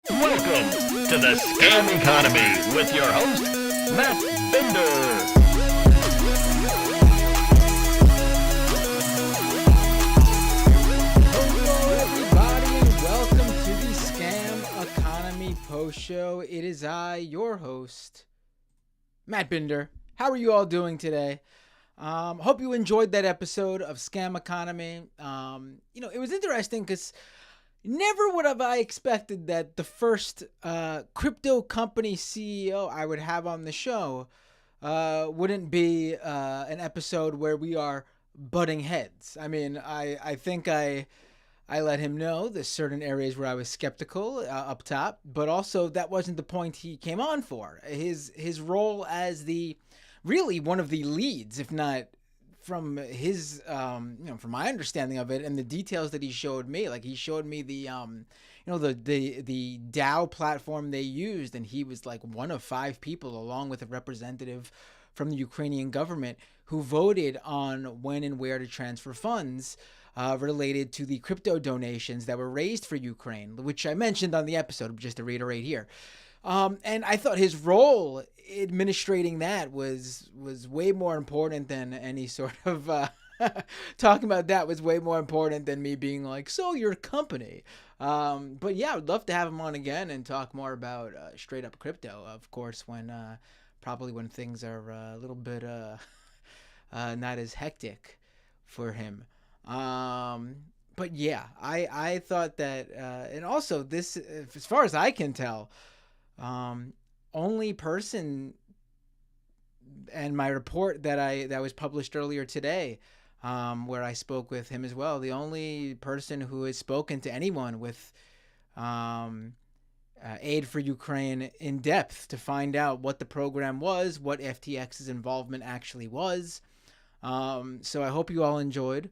Welcome to the Scam Economy with your host, Matt Bender. Hello, everybody, and welcome to the Scam Economy Post Show. It is I, your host, Matt Bender. How are you all doing today? Hope you enjoyed that episode of Scam Economy. It was interesting because never would have I expected that the first crypto company CEO I would have on the show wouldn't be an episode where we are butting heads. I mean, I think I let him know there's certain areas where I was skeptical up top, but also that wasn't the point he came on for. His role as really one of the leads, if not from his, from my understanding of it and the details that he showed me. Like he showed me the DAO platform they used, and he was like one of 5 people, along with a representative from the Ukrainian government, who voted on when and where to transfer funds related to the crypto donations that were raised for Ukraine, which I mentioned on the episode, just to reiterate here. And I thought his role administrating that was way more important than any sort of talking about that was way more important than me being like, so your company. But yeah, I'd love to have him on again and talk more about straight up crypto, of course, when probably when things are a little bit not as hectic for him. But yeah, I thought that, and also this, as far as I can tell, only person, and my report that was published earlier today, where I spoke with him as well, the only person who has spoken to anyone with aid for Ukraine in depth to find out what the program was, what FTX's involvement actually was. So I hope you all enjoyed.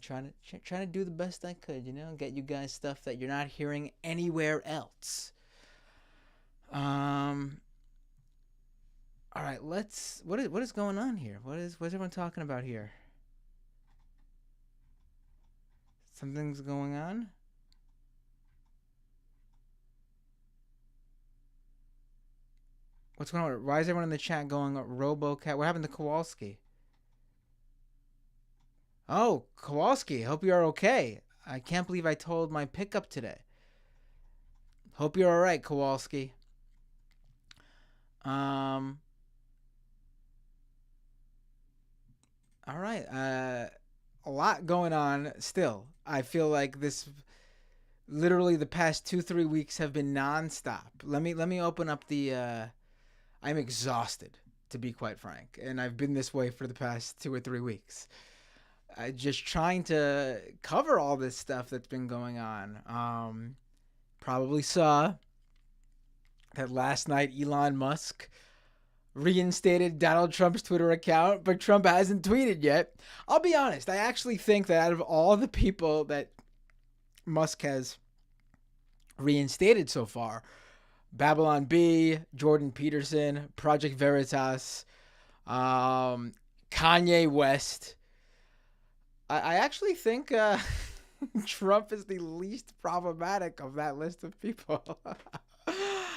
Trying to do the best I could, get you guys stuff that you're not hearing anywhere else. All right, what is going on here? What's everyone talking about here? Something's going on? What's going on? Why is everyone in the chat going RoboCat? What happened to Kowalski? Oh, Kowalski, hope you're okay. I can't believe I told my pickup today. Hope you're all right, Kowalski. All right. A lot going on still. I feel like literally the past 2-3 weeks have been nonstop. Let me open up I'm exhausted, to be quite frank, and I've been this way for the past 2 or 3 weeks. Just trying to cover all this stuff that's been going on. Probably saw that last night Elon Musk reinstated Donald Trump's Twitter account, but Trump hasn't tweeted yet. I'll be honest, I actually think that out of all the people that Musk has reinstated so far, Babylon Bee, Jordan Peterson, Project Veritas, Kanye West, I actually think Trump is the least problematic of that list of people.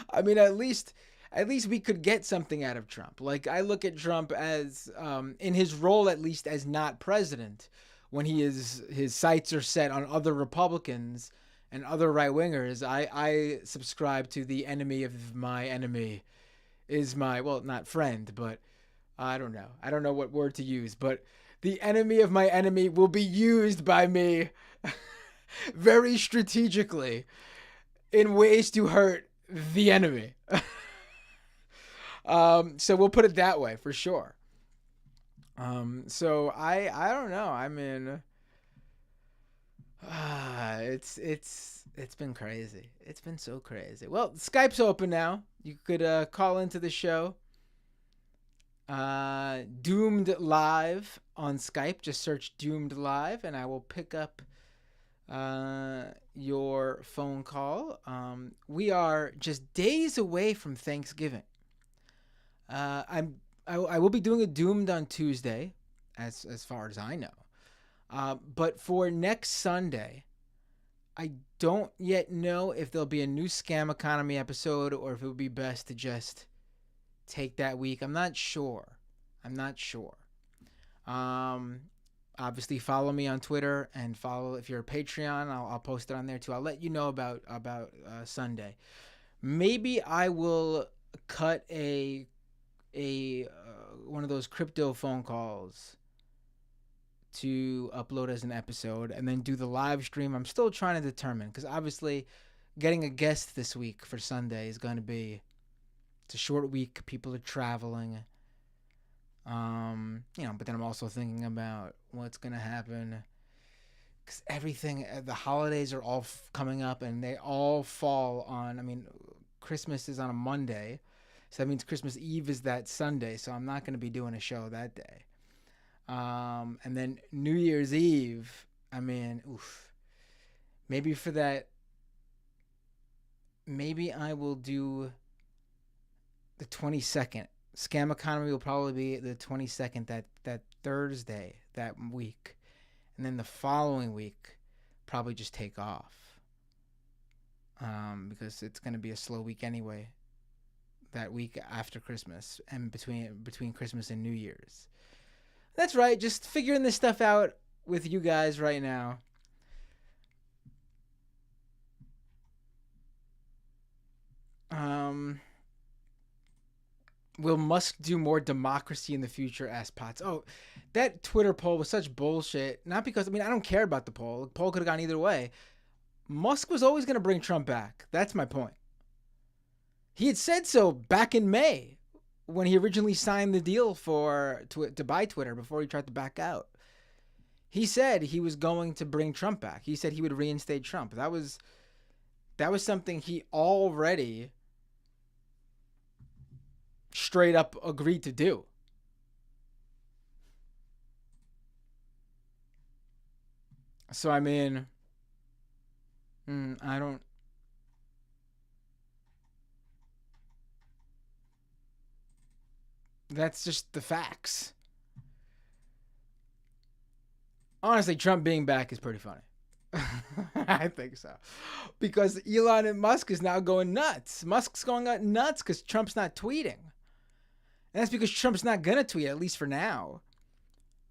I mean, at least we could get something out of Trump. Like, I look at Trump as, in his role at least as not president, when his sights are set on other Republicans and other right-wingers. I subscribe to the enemy of my enemy is my, well, not friend, but I don't know. I don't know what word to use, but the enemy of my enemy will be used by me very strategically in ways to hurt the enemy. So we'll put it that way for sure. So I don't know. I mean, it's been crazy. It's been so crazy. Well, Skype's open now. You could call into the show. Doomed Live on Skype. Just search Doomed Live, and I will pick up your phone call. We are just days away from Thanksgiving. I will be doing a Doomed on Tuesday, as far as I know. But for next Sunday, I don't yet know if there'll be a new Scam Economy episode or if it would be best to just take that week. I'm not sure. I'm not sure. Um, Obviously follow me on Twitter and follow if you're a Patreon. I'll post it on there too. I'll let you know about Sunday. Maybe I will cut a one of those crypto phone calls to upload as an episode and then do the live stream. I'm still trying to determine because obviously getting a guest this week for Sunday is going to be, it's a short week. People are traveling. But then I'm also thinking about what's going to happen because everything, the holidays are all coming up and they all fall on, Christmas is on a Monday. So that means Christmas Eve is that Sunday. So I'm not going to be doing a show that day. And then New Year's Eve, maybe for that, maybe I will do the 22nd. Scam Economy will probably be the 22nd, that Thursday, that week. And then the following week, probably just take off. Because it's going to be a slow week anyway. That week after Christmas and between Christmas and New Year's. That's right, just figuring this stuff out with you guys right now. Will Musk do more democracy in the future? Asked Potts. Oh, that Twitter poll was such bullshit. Not because, I don't care about the poll. The poll could have gone either way. Musk was always going to bring Trump back. That's my point. He had said so back in May when he originally signed the deal to buy Twitter before he tried to back out. He said he was going to bring Trump back. He said he would reinstate Trump. That was something he already straight up agreed to do. So I don't. That's just the facts. Honestly, Trump being back is pretty funny. I think so. Because Elon Musk is now going nuts. Musk's going nuts because Trump's not tweeting. And that's because Trump's not going to tweet, at least for now.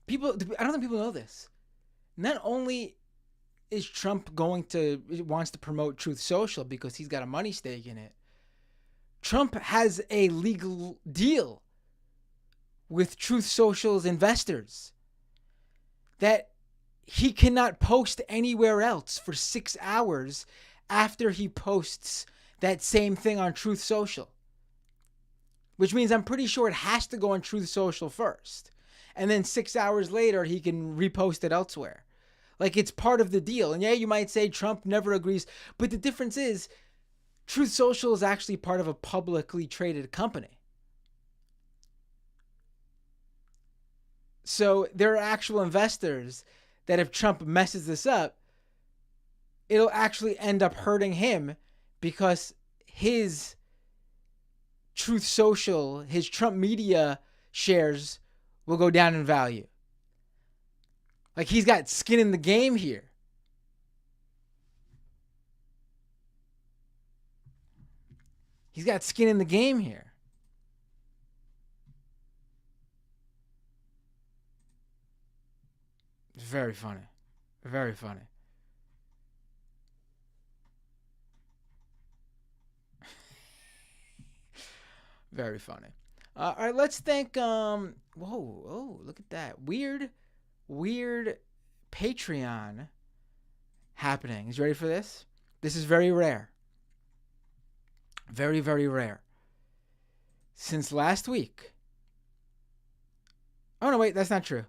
I don't think people know this. Not only is Trump wants to promote Truth Social because he's got a money stake in it, Trump has a legal deal with Truth Social's investors that he cannot post anywhere else for 6 hours after he posts that same thing on Truth Social. Which means I'm pretty sure it has to go on Truth Social first. And then 6 hours later, he can repost it elsewhere. Like, it's part of the deal. And yeah, you might say Trump never agrees. But the difference is, Truth Social is actually part of a publicly traded company. So there are actual investors that if Trump messes this up, it'll actually end up hurting him because his Truth Social, his Trump Media shares will go down in value. Like, he's got skin in the game here. He's got skin in the game here. Very funny. Very funny. Very funny. All right, let's thank. Whoa, oh, look at that. Weird Patreon happening. Is you ready for this? This is very rare. Very, very rare. Since last week. Oh, no, wait, that's not true.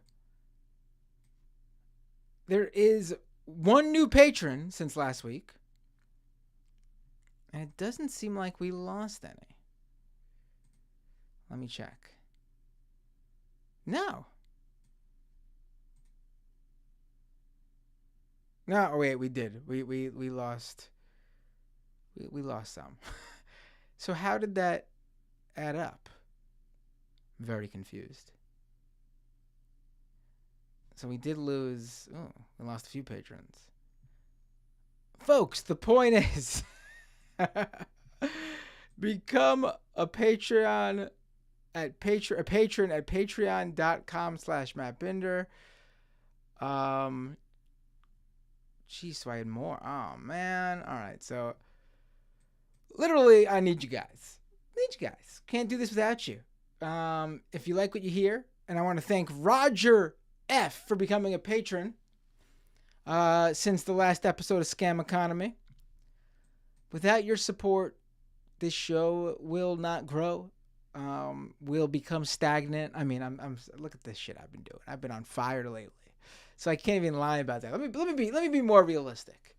There is one new patron since last week. And it doesn't seem like we lost any. Let me check. No. No, oh wait, we did. We lost. We lost some. So how did that add up? I'm very confused. So we did lose. Oh, we lost a few patrons. folks, the point is become a Patreon a patron at patreon.com/mattbinder. Geez, so I had more. Oh man. All right. So literally, I need you guys. Can't do this without you. If you like what you hear, and I want to thank Roger F for becoming a patron since the last episode of Scam Economy. Without your support, this show will not grow. Will become stagnant. I mean, I'm look at this shit I've been doing. I've been on fire lately, so I can't even lie about that. Let me be more realistic.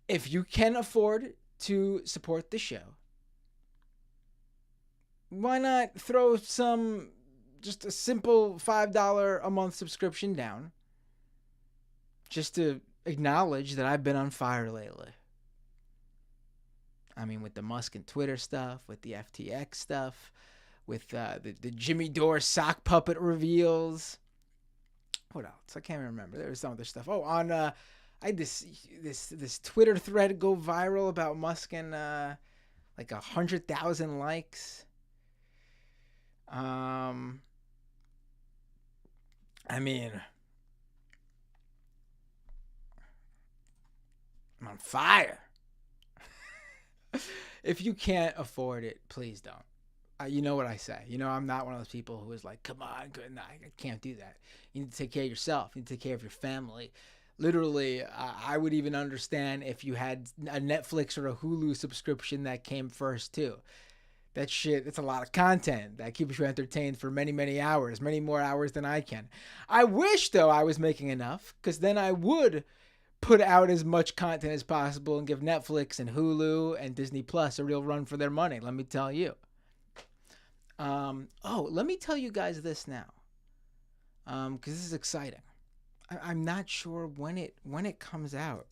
If you can afford to support the show, why not throw just a simple $5 a month subscription down, just to acknowledge that I've been on fire lately. I mean, with the Musk and Twitter stuff, with the FTX stuff, with the Jimmy Dore sock puppet reveals. What else? I can't remember. There was some other stuff. Oh, I had this Twitter thread go viral about Musk and like 100,000 likes. I mean, I'm on fire. If you can't afford it, please don't. You know what I say. You know, I'm not one of those people who is like, come on, good night. I can't do that. You need to take care of yourself. You need to take care of your family. Literally, I would even understand if you had a Netflix or a Hulu subscription that came first too. That shit, it's a lot of content that keeps you entertained for many, many hours, many more hours than I can. I wish, though, I was making enough, because then I would put out as much content as possible and give Netflix and Hulu and Disney Plus a real run for their money, let me tell you. Let me tell you guys this now, because this is exciting. I'm not sure when it comes out.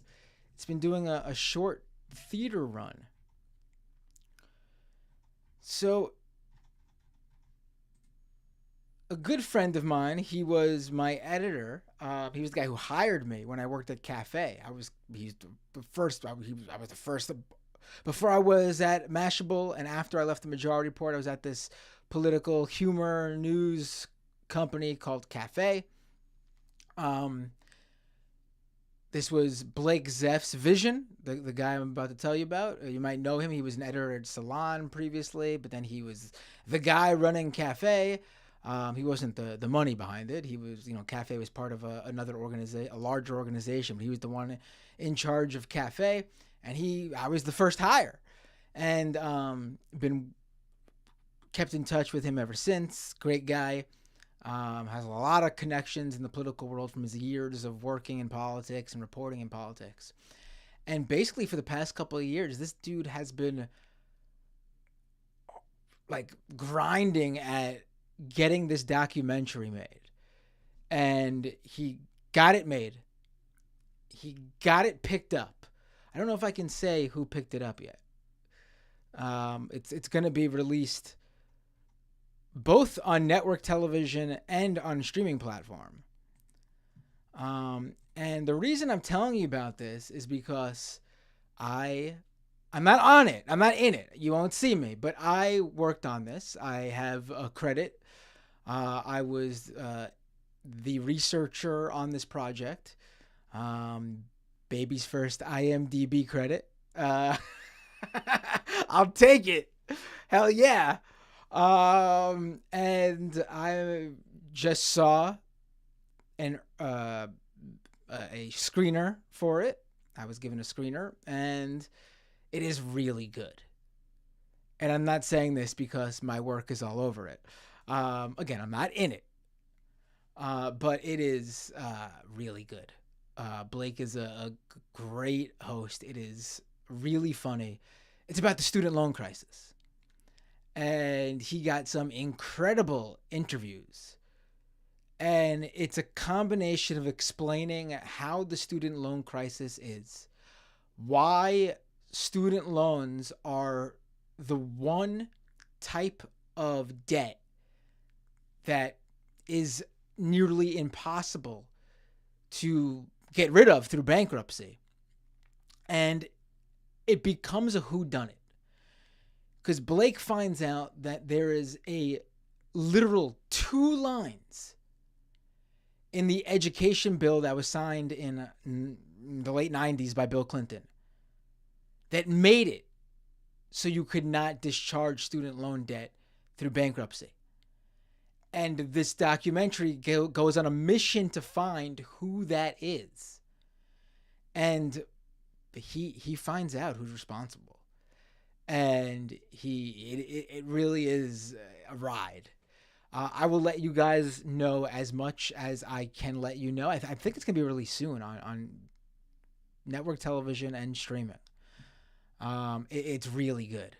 It's been doing a short theater run. So, a good friend of mine, he was my editor. He was the guy who hired me when I worked at Cafe. I was the first. Before I was at Mashable, and after I left the Majority Report, I was at this political humor news company called Cafe. This was Blake Zeff's vision, the guy I'm about to tell you about. You might know him. He was an editor at Salon previously, but then he was the guy running Cafe. He wasn't the money behind it. He was, Cafe was part of a larger organization. But he was the one in charge of Cafe, and I was the first hire, and been kept in touch with him ever since. Great guy. Has a lot of connections in the political world from his years of working in politics and reporting in politics. And basically for the past couple of years, this dude has been like grinding at getting this documentary made. And he got it made. He got it picked up. I don't know if I can say who picked it up yet. It's going to be released both on network television and on streaming platform. And the reason I'm telling you about this is because I'm not on it. I'm not in it. You won't see me, but I worked on this. I have a credit. I was the researcher on this project. Baby's first IMDb credit. I'll take it. Hell yeah. And I just saw a screener for it. I was given a screener, and it is really good. And I'm not saying this because my work is all over it. Again, I'm not in it. But it is really good. Blake is a great host. It is really funny. It's about the student loan crisis. And he got some incredible interviews. And it's a combination of explaining how the student loan crisis is, why student loans are the one type of debt that is nearly impossible to get rid of through bankruptcy. And it becomes a whodunit. Because Blake finds out that there is a literal 2 lines in the education bill that was signed in the late 90s by Bill Clinton that made it so you could not discharge student loan debt through bankruptcy. And this documentary goes on a mission to find who that is. And he finds out who's responsible. And it really is a ride. I will let you guys know as much as I can let you know. I think it's going to be released soon on network television and streaming. It's really good.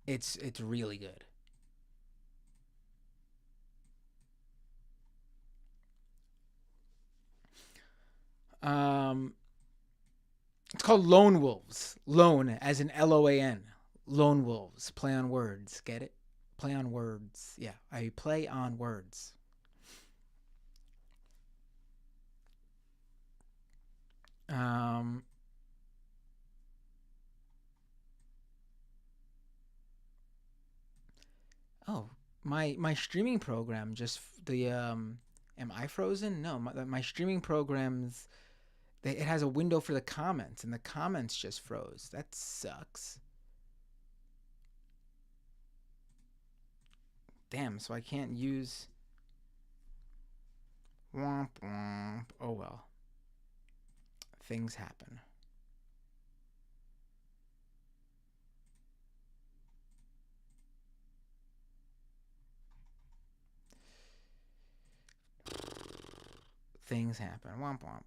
It's really good. It's called Lone Wolves. Lone as in Loan. Lone Wolves. Play on words. Get it? Play on words. Yeah, I play on words. Oh, my streaming program just the am I frozen? No, my streaming programs it has a window for the comments and the comments just froze. That sucks. Damn, so I can't use womp womp. Oh well. Things happen. Things happen. Womp womp.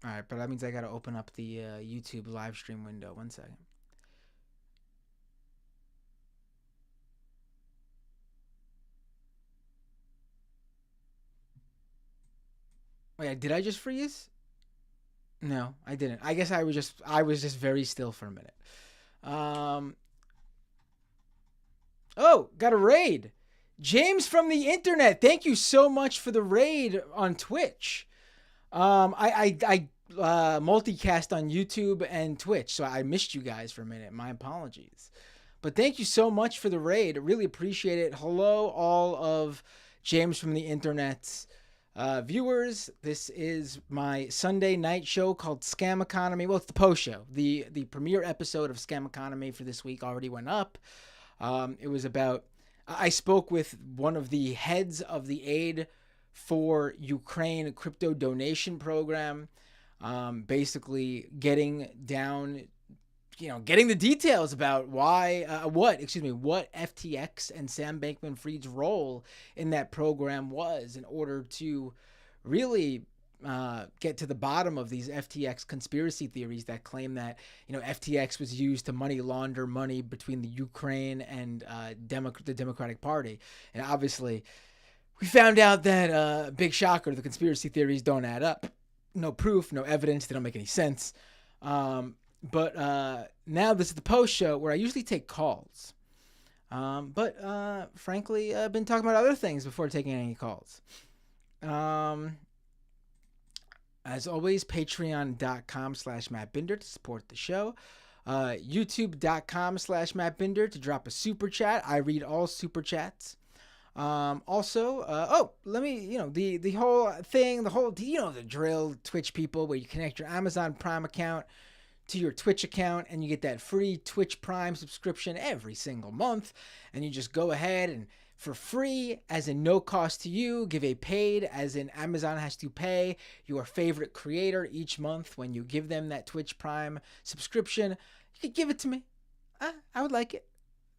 All right, but that means I gotta open up the YouTube live stream window. 1 second. Wait, did I just freeze? No, I didn't. I guess I was just very still for a minute. Oh, got a raid. James from the internet. Thank you so much for the raid on Twitch. I multicast on YouTube and Twitch, so I missed you guys for a minute. My apologies. But thank you so much for the raid. I really appreciate it. Hello, all of James from the internet's viewers. This is my Sunday night show called Scam Economy. Well, it's the post show. The premiere episode of Scam Economy for this week already went up. It was about, I spoke with one of the heads of the Aid for Ukraine crypto donation program, basically getting down, getting the details about what FTX and Sam Bankman-Fried's role in that program was in order to really get to the bottom of these FTX conspiracy theories that claim that FTX was used to money launder money between the Ukraine and the Democratic Party. And obviously we found out that big shocker, the conspiracy theories don't add up. No proof, no evidence, they don't make any sense. But now this is the post show where I usually take calls. But frankly, I've been talking about other things before taking any calls. As always, patreon.com/MattBinder to support the show. YouTube.com/MattBinder to drop a super chat. I read all super chats. Also, let me, the whole thing, the drill, Twitch people, where you connect your Amazon Prime account to your Twitch account and you get that free Twitch Prime subscription every single month. And you just go ahead and for free, as in no cost to you, give a paid, as in Amazon has to pay your favorite creator each month when you give them that Twitch Prime subscription. You could give it to me. I would like it.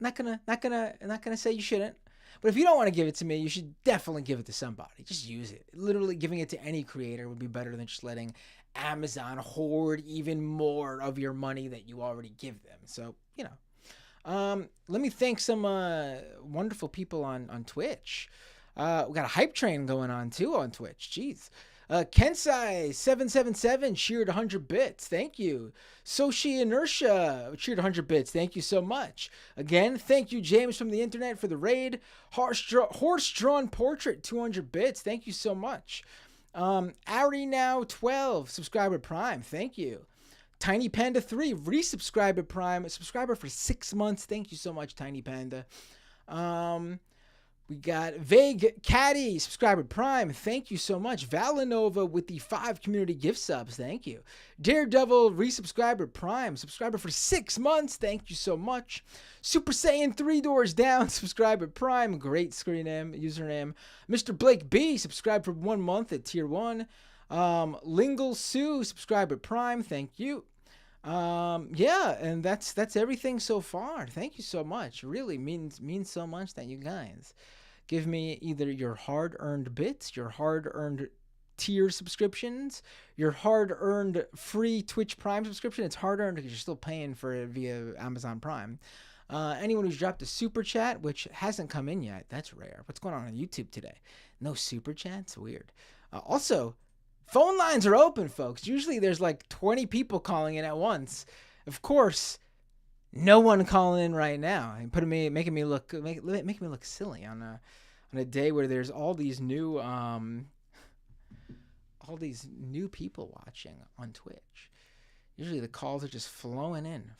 Not gonna say you shouldn't. But if you don't want to give it to me, you should definitely give it to somebody. Just use it. Literally giving it to any creator would be better than just letting Amazon hoard even more of your money that you already give them. So, let me thank some wonderful people on Twitch. We got a hype train going on too on Twitch. Jeez. Kensai777 cheered 100 bits. Thank you. Soshi Inertia cheered 100 bits. Thank you so much. Again, thank you, James from the internet, for the raid. Horse Drawn Portrait 200 bits. Thank you so much. Ari Now 12 subscriber Prime. Thank you. Tiny Panda 3 resubscriber Prime, a subscriber for 6 months. Thank you so much, Tiny Panda. We got Vague Caddy, subscriber Prime. Thank you so much. Valinova with the 5 community gift subs. Thank you. Daredevil, resubscriber Prime, subscriber for 6 months. Thank you so much. Super Saiyan 3 Doors Down, subscriber Prime. Great screen name, username. Mr. Blake B, subscribed for 1 month at tier 1. Lingle Sue, subscriber Prime. Thank you. Yeah, and that's everything so far. Thank you so much. Really means so much that you guys give me either your hard-earned bits, your hard-earned tier subscriptions, your hard-earned free Twitch Prime subscription. It's hard-earned because you're still paying for it via Amazon Prime. Anyone who's dropped a super chat, which hasn't come in yet, that's rare. What's going on YouTube today? No super chats? Weird. Also, phone lines are open, folks. Usually there's like 20 people calling in at once. Of course, no one calling in right now. And making me look silly on a day where there's all these new people watching on Twitch. Usually the calls are just flying on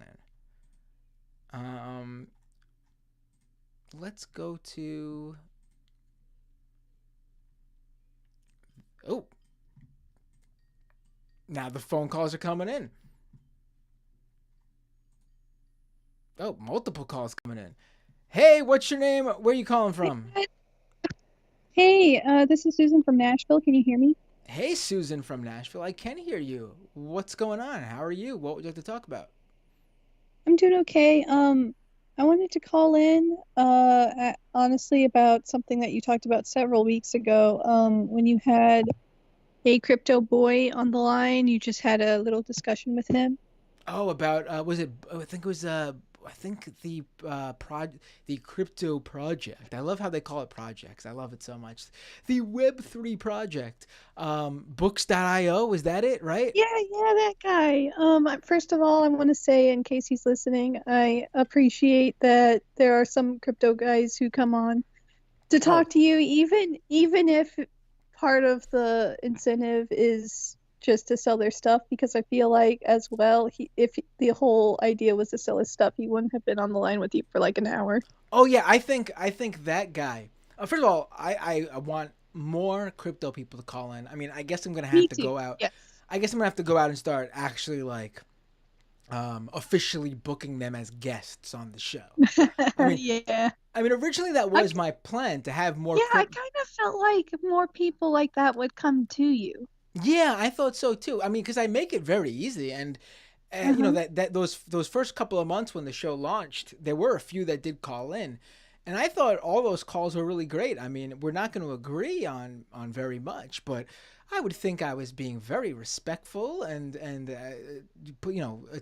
it. Let's go to. Oh. Now the phone calls are coming in. Oh, multiple calls coming in. Hey, what's your name? Where are you calling from? Hey, this is Susan from Nashville. Can you hear me? Hey, Susan from Nashville. I can hear you. What's going on? How are you? What would you like to talk about? I'm doing okay. I wanted to call in, honestly, about something that you talked about several weeks ago. When you had a crypto boy on the line, you just had a little discussion with him. Oh, about was it? I think it was the crypto project. I love how they call it projects. I love it so much. The Web3 project. Books.io, is that it, right? Yeah, that guy. First of all, I want to say, in case he's listening, I appreciate that there are some crypto guys who come on to talk to you, even if part of the incentive is just to sell their stuff, because I feel like as well, if the whole idea was to sell his stuff, he wouldn't have been on the line with you for like an hour. Oh yeah, I think that guy. First of all, I want more crypto people to call in. I mean, I guess I'm gonna have to go out. Yes. I guess I'm gonna have to go out and start actually like officially booking them as guests on the show. I mean, yeah. I mean, originally that was my plan, to have more. Yeah, I kind of felt like more people like that would come to you. Yeah, I thought so too. I mean, because I make it very easy, and you know that those first couple of months when the show launched, there were a few that did call in, and I thought all those calls were really great. I mean, we're not going to agree on very much, but I would think I was being very respectful and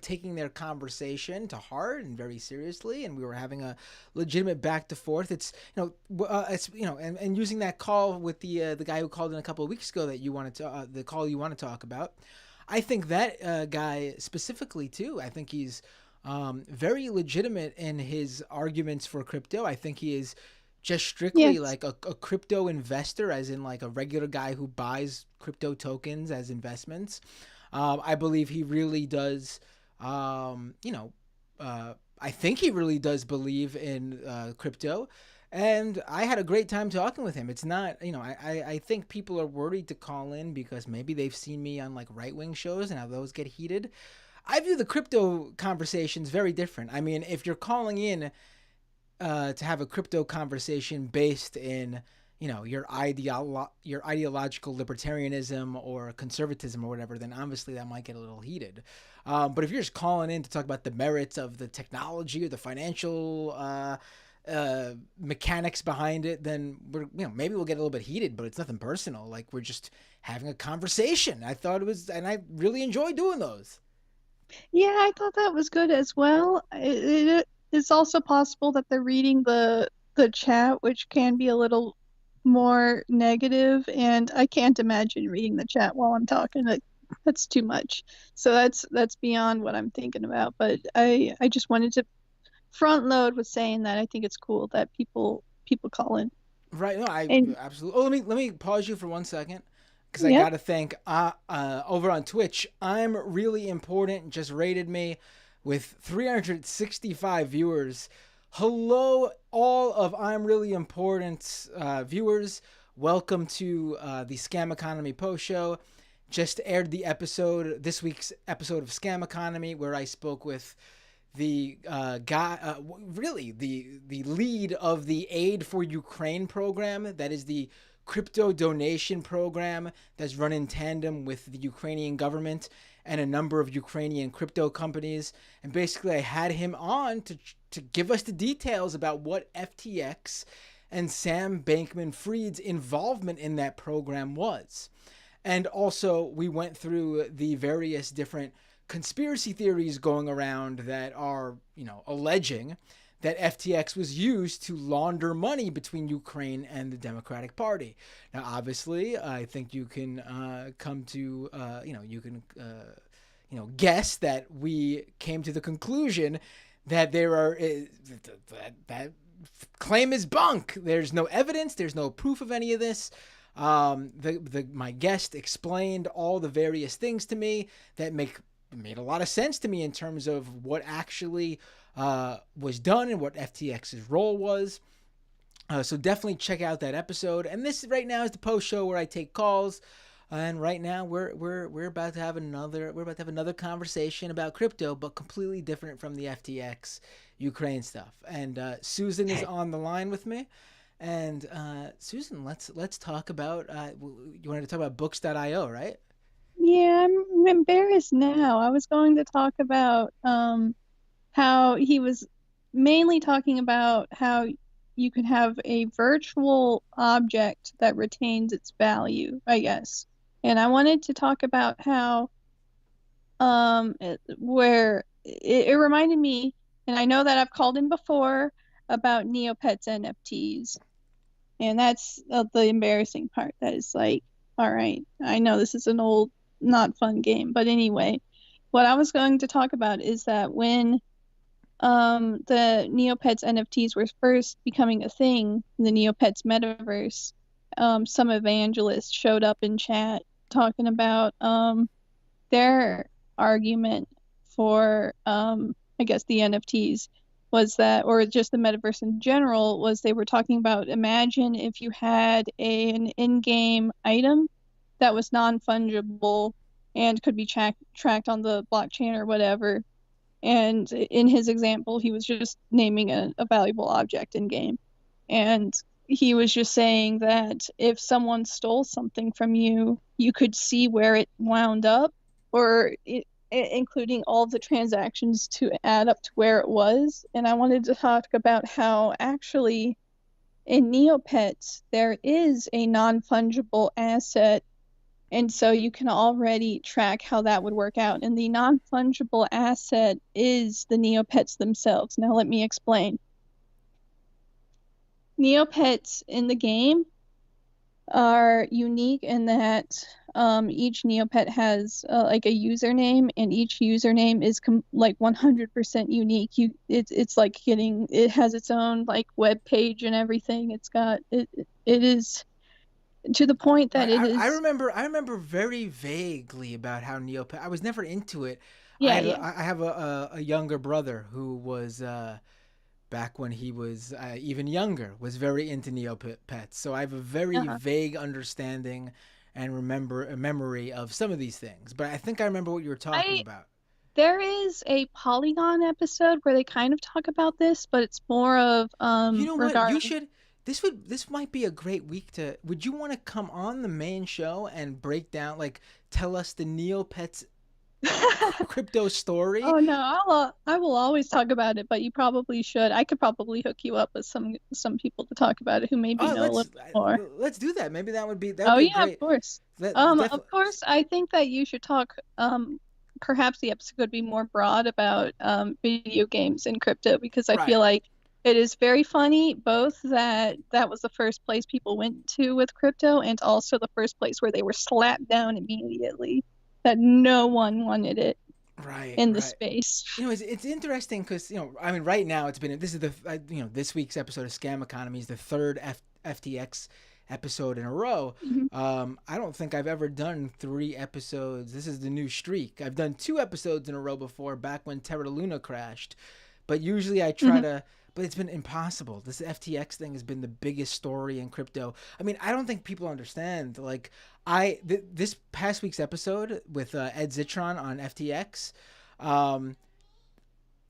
taking their conversation to heart and very seriously, and we were having a legitimate back to forth. It's and using that call with the guy who called in a couple of weeks ago that you wanted to the call you want to talk about. I think that guy specifically too. I think he's very legitimate in his arguments for crypto. I think he is just strictly like a crypto investor, as in like a regular guy who buys crypto tokens as investments. I believe he really does, I think he really does believe in crypto. And I had a great time talking with him. It's not, I think people are worried to call in because maybe they've seen me on like right-wing shows and how those get heated. I view the crypto conversations very different. I mean, if you're calling in to have a crypto conversation based in, your ideological libertarianism or conservatism or whatever, then obviously that might get a little heated. But if you're just calling in to talk about the merits of the technology or the financial mechanics behind it, then maybe we'll get a little bit heated, but it's nothing personal. Like, we're just having a conversation. I thought it was, and I really enjoy doing those. Yeah, I thought that was good as well. It's also possible that they're reading the chat, which can be a little more negative, and I can't imagine reading the chat while I'm talking. That's too much. So that's beyond what I'm thinking about. But I just wanted to front load with saying that I think it's cool that people call in. Right. No, I And absolutely. Oh, let me pause you for 1 second because I yeah, gotta thank over on Twitch. I'm really important. Just rated me with 365 viewers. Hello, all of I'm really important viewers. Welcome to the Scam Economy post show. Just aired the episode, this week's episode of Scam Economy, where I spoke with the guy, really the lead of the Aid for Ukraine program. That is the crypto donation program that's run in tandem with the Ukrainian government and a number of Ukrainian crypto companies. And basically, I had him on to give us the details about what FTX and Sam Bankman-Fried's involvement in that program was. And also, we went through the various different conspiracy theories going around that are, alleging that FTX was used to launder money between Ukraine and the Democratic Party. Now, obviously, I think you can come to, guess that we came to the conclusion that there are that claim is bunk. There's no evidence. There's no proof of any of this. My guest explained all the various things to me that made a lot of sense to me in terms of what actually was done and what FTX's role was. So definitely check out that episode. And this right now is the post show where I take calls. And right now we're about to have another conversation about crypto, but completely different from the FTX Ukraine stuff. And Susan is on the line with me. And Susan, let's talk about. You wanted to talk about Books.io, right? yeah, I'm embarrassed now. I was going to talk about how he was mainly talking about how you could have a virtual object that retains its value, I guess. And I wanted to talk about how where it reminded me, and I know that I've called in before about Neopets NFTs. And that's the embarrassing part. That is like, all right, I know this is an old, not fun game. But anyway, what I was going to talk about is that when the Neopets NFTs were first becoming a thing in the Neopets metaverse, some evangelists showed up in chat talking about their argument for, I guess, the NFTs was that, or just the metaverse in general, was they were talking about, imagine if you had an in-game item that was non-fungible and could be tracked on the blockchain or whatever. And in his example, he was just naming a valuable object in-game. And he was just saying that if someone stole something from you, you could see where it wound up, or including all the transactions to add up to where it was. And I wanted to talk about how actually in Neopets there is a non-fungible asset, and so you can already track how that would work out. And the non-fungible asset is the Neopets themselves. Now let me explain. Neopets in the game are unique in that each Neopet has like a username, and each username is like 100% unique. It's like it has its own like web page and everything. It is to the point that it is. I remember very vaguely about how Neopet. I was never into it. Yeah, I have a younger brother who was back when he was even younger, was very into Neopets. So I have a very vague understanding and a memory of some of these things. But I think I remember what you were talking about. There is a Polygon episode where they kind of talk about this, but it's more of You know what? You should. This might be a great week to. Would you want to come on the main show and break down, like, tell us the Neopets crypto story? Oh no, I will always talk about it, but you probably should. I could probably hook you up with some people to talk about it who maybe know a little more. Let's do that. Maybe that would be Oh be yeah, great. of course. Of course, I think that you should talk. Perhaps the episode could be more broad about video games and crypto, because I feel like It is very funny, both that was the first place people went to with crypto, and also the first place where they were slapped down immediately, that no one wanted it Right, in the right. space. It's interesting because I mean, right now this is the this week's episode of Scam Economy is the third FTX episode in a row. Mhm. I don't think I've ever done 3 episodes. This is the new streak. I've done 2 episodes in a row before, back when Terra Luna crashed, but usually I try to. But it's been impossible. This FTX thing has been the biggest story in crypto. I mean, I don't think people understand. Like, this past week's episode with Ed Zitron on FTX, um,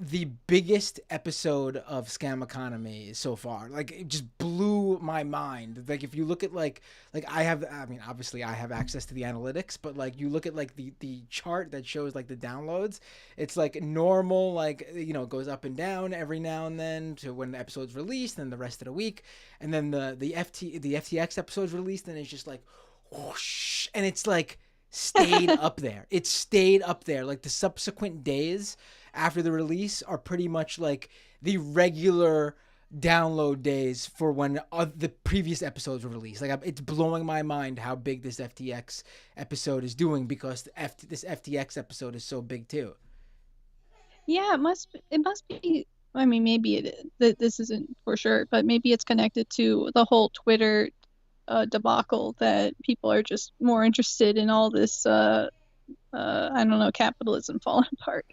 the biggest episode of Scam Economy so far. Like, it just blew my mind. Like, if you look at I mean, obviously I have access to the analytics, but like you look at like the chart that shows like the downloads, it's like normal, like, it goes up and down every now and then to when the episode's released, and the rest of the week, and then the FTX episode's released, and it's just like whoosh, and it's like stayed up there. It stayed up there. Like, the subsequent days after the release are pretty much like the regular download days for when the previous episodes were released. Like, it's blowing my mind how big this FTX episode is doing, because this FTX episode is so big too. Yeah, it must be. I mean, maybe it is. This isn't for sure, but maybe it's connected to the whole Twitter debacle, that people are just more interested in all this I don't know, capitalism falling apart.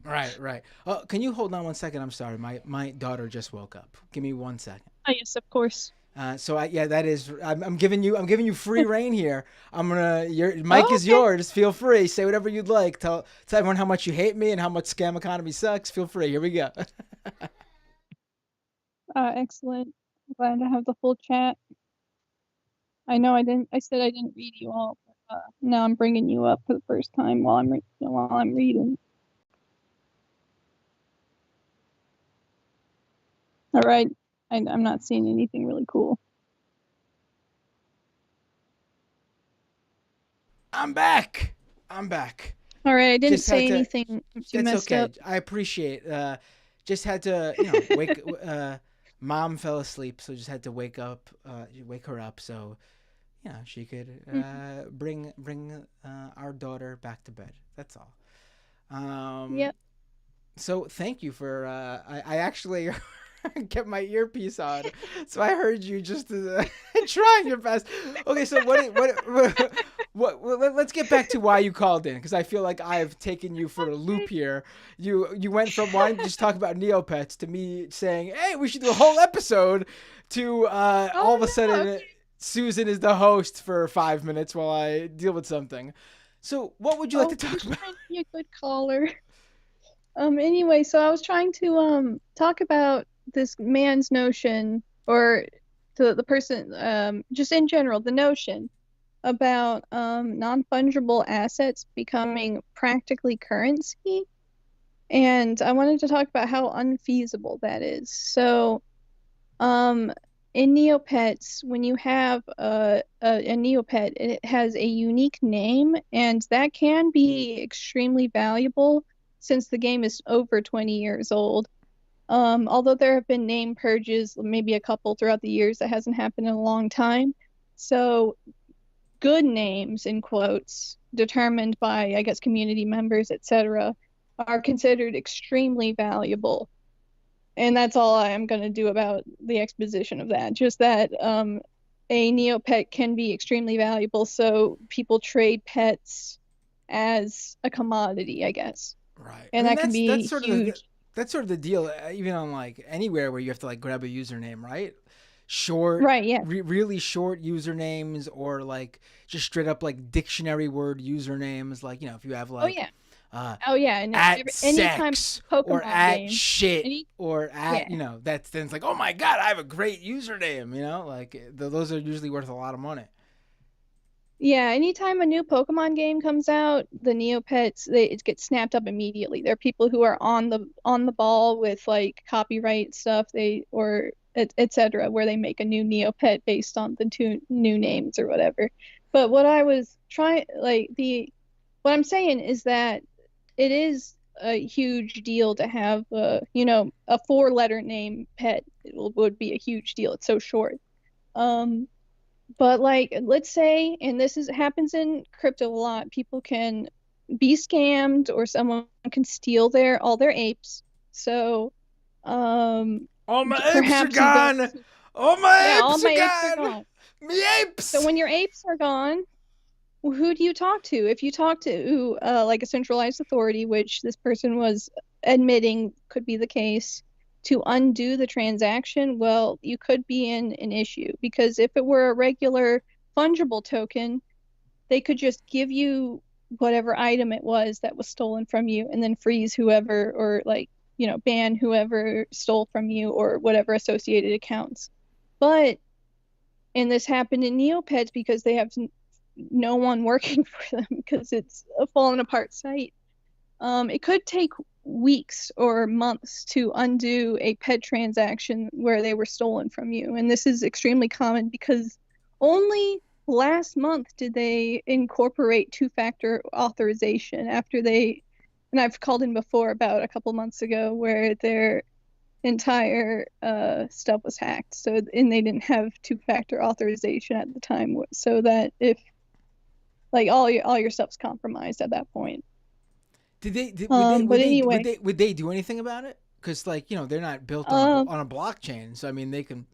Right. Can you hold on 1 second? I'm sorry, my daughter just woke up. Give me 1 second. Oh, yes, of course. That is. I'm giving you free reign here. Your mic is Okay. yours. Feel free. Say whatever you'd like. Tell everyone how much you hate me and how much Scam Economy sucks. Feel free. Here we go. Excellent. Glad to have the full chat. I know I said I didn't read you all, but now I'm bringing you up for the first time while I'm reading. All right. I'm not seeing anything really cool. I'm back. All right. I didn't Just had say to- anything too That's messed okay. up. I appreciate. Just had to wake. Mom fell asleep, so just had to wake her up, so she could bring our daughter back to bed. That's all. Yep. So thank you for. I actually kept my earpiece on, so I heard you just trying your best. Okay, so let's get back to why you called in, because I feel like I've taken you for a loop here. You went from wanting to just talk about Neopets to me saying, "Hey, we should do a whole episode," to all of a sudden okay. Susan is the host for 5 minutes while I deal with something. So what would you like to talk Just about? trying to be a good caller. Anyway, so I was trying to talk about this man's notion, or the person, just in general, the notion about non-fungible assets becoming practically currency. And I wanted to talk about how unfeasible that is. So, in Neopets, when you have a Neopet, it has a unique name, and that can be extremely valuable since the game is over 20 years old. Although there have been name purges, maybe a couple throughout the years, that hasn't happened in a long time. So, good names, in quotes, determined by, I guess, community members, etc., are considered extremely valuable. And that's all I'm going to do about the exposition of that. Just that a Neopet can be extremely valuable, so people trade pets as a commodity, I guess. Right. And I mean, that can be that's sort huge. of that's sort of the deal, even on like anywhere where you have to like grab a username, right? Short, Right, yeah. really short usernames, or like just straight up like dictionary word usernames. Like, if you have Oh, like yeah. uh, Oh, yeah. And at anytime sex Pokemon or at game, shit any- or at yeah. that's then it's like, oh my god, I have a great username. Like those are usually worth a lot of money. Yeah, anytime a new Pokemon game comes out, the Neopets it gets snapped up immediately. There are people who are on the ball with like copyright stuff, or etc., where they make a new Neopet based on the two new names or whatever. But what I was trying, what I'm saying is that it is a huge deal to have you know, a 4-letter name pet. Would be a huge deal. It's so short. But like, let's say, and this is happens in crypto a lot, people can be scammed or someone can steal all their apes. So All my apes are perhaps gone. All my yeah, all apes my are apes are gone. gone. Me apes. So when your apes are gone, who do you talk to? If you talk to like a centralized authority, which this person was admitting could be the case, to undo the transaction, well, you could be in an issue, because if it were a regular fungible token, they could just give you whatever item it was that was stolen from you and then freeze whoever, or like, you know, ban whoever stole from you or whatever associated accounts. But, and this happened in Neopets because they have no one working for them because it's a fallen apart site. It could take weeks or months to undo a pet transaction where they were stolen from you. And this is extremely common because only last month did they incorporate two-factor authorization after they, and I've called in before about a couple months ago where their entire stuff was hacked. So, and they didn't have two-factor authorization at the time, so that if like all your stuff's compromised at that point. Would they do anything about it? Because, like, you know, they're not built on a blockchain, so I mean, they can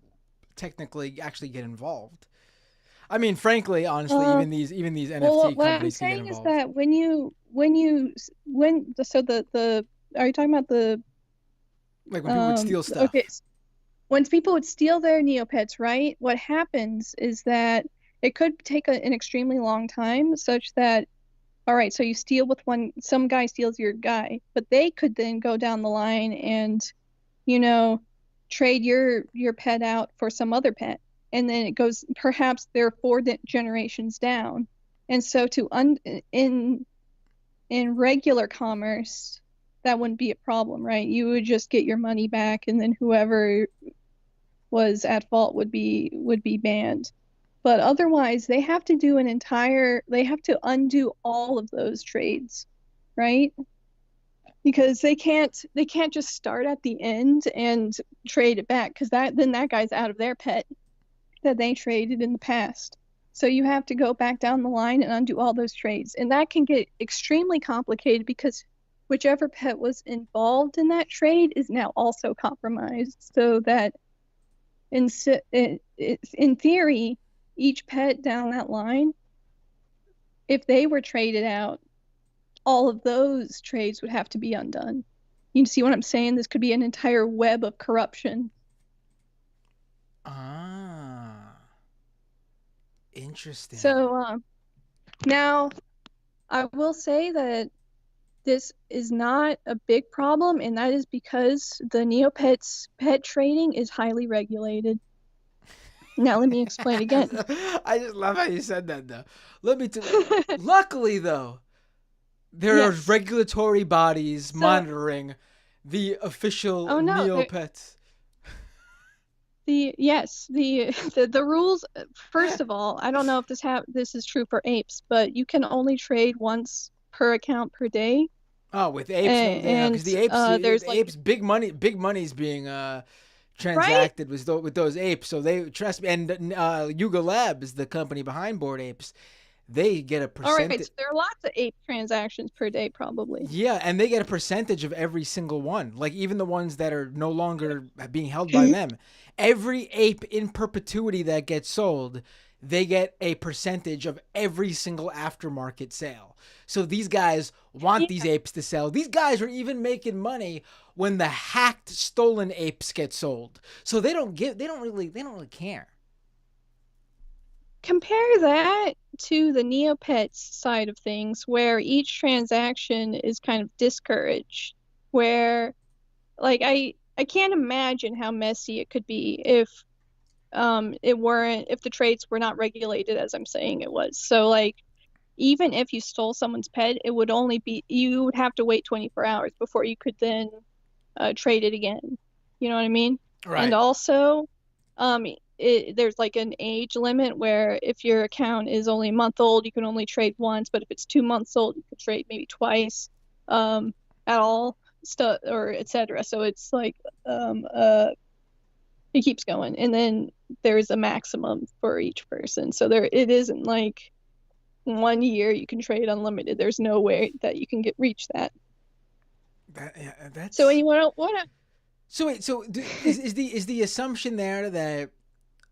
technically actually get involved. I mean, frankly, honestly, even these NFT well, what I'm companies can get saying is involved. that are you talking about the Like when people would steal stuff. okay, when people would steal their Neopets, right? What happens is that it could take an extremely long time, such that, all right, so you steal with some guy steals your guy, but they could then go down the line and, you know, trade your pet out for some other pet. And then it goes, perhaps they're 4 generations down. And so in regular commerce, that wouldn't be a problem, right? You would just get your money back, and then whoever was at fault would be banned. But otherwise, they have to undo all of those trades, right? Because they can't just start at the end and trade it back, because then that guy's out of their pet that they traded in the past. So you have to go back down the line and undo all those trades. And that can get extremely complicated because whichever pet was involved in that trade is now also compromised. So that in theory, each pet down that line, if they were traded out, all of those trades would have to be undone. You see what I'm saying? This could be an entire web of corruption. Interesting. So now I will say that this is not a big problem, and that is because the Neopets pet trading is highly regulated. Now let me explain again. I just love how you said that, though. Luckily, though, there are regulatory bodies monitoring the official Neopets. The rules. First of all, I don't know if this is true for apes, but you can only trade once per account per day. Oh, with apes, because the apes, big money's being transacted with those apes. So they trust me. And Yuga Labs, the company behind Bored Apes, they get a percentage. All right, so there are lots of ape transactions per day, probably. Yeah, and they get a percentage of every single one. Like even the ones that are no longer being held by them. Every ape in perpetuity that gets sold, they get a percentage of every single aftermarket sale. So these guys want these apes to sell. These guys are even making money when the hacked, stolen apes get sold. So they don't really care. Compare that to the Neopets side of things, where each transaction is kind of discouraged. Where, like, I can't imagine how messy it could be if the trades were not regulated as I'm saying it was. So like, even if you stole someone's pet, you would have to wait 24 hours before you could then trade it again. You know what I mean? Right. And also, there's like an age limit where if your account is only a month old, you can only trade once. But if it's 2 months old, you can trade maybe twice. at all, stuff or etc. So it's like it keeps going, and then there's a maximum for each person. So it isn't like 1 year you can trade unlimited. There's no way that you can reach that. That's So when you want to. So wait, is the assumption there that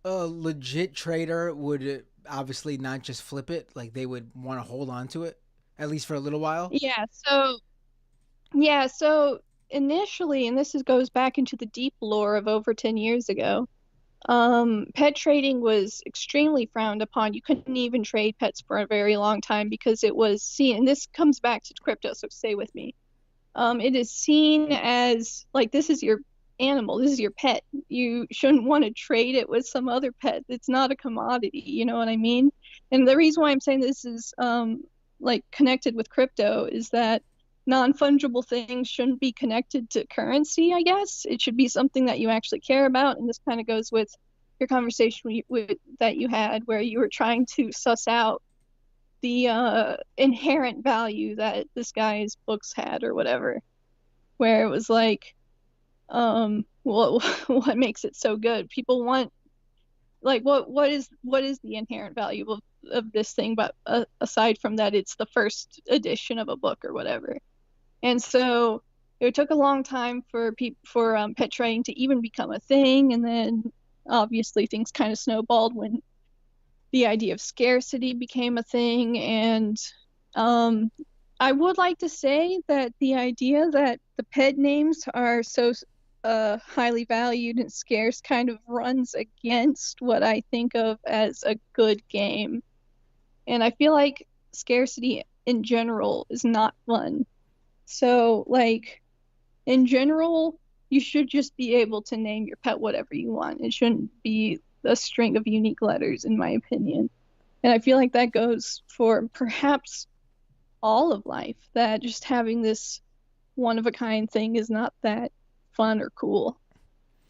a legit trader would obviously not just flip it, like they would want to hold on to it at least for a little while? So initially, and goes back into the deep lore of over 10 years ago, pet trading was extremely frowned upon. You couldn't even trade pets for a very long time because it was seen, and this comes back to crypto, so stay with me. It is seen as like, this is your animal, this is your pet. You shouldn't want to trade it with some other pet. It's not a commodity, you know what I mean? And the reason why I'm saying this is like connected with crypto is that non-fungible things shouldn't be connected to currency, I guess. It should be something that you actually care about. And this kind of goes with your conversation that you had where you were trying to suss out the inherent value that this guy's books had or whatever, where it was like, what makes it so good? People want, like, what is the inherent value of this thing, but aside from that, it's the first edition of a book or whatever. And so it took a long time for pet trading to even become a thing, and then obviously things kind of snowballed when the idea of scarcity became a thing. And I would like to say that the idea that the pet names are so highly valued and scarce kind of runs against what I think of as a good game. And I feel like scarcity in general is not fun. So, like, in general, you should just be able to name your pet whatever you want. It shouldn't be a string of unique letters, in my opinion. And I feel like that goes for perhaps all of life, that just having this one-of-a-kind thing is not that fun or cool.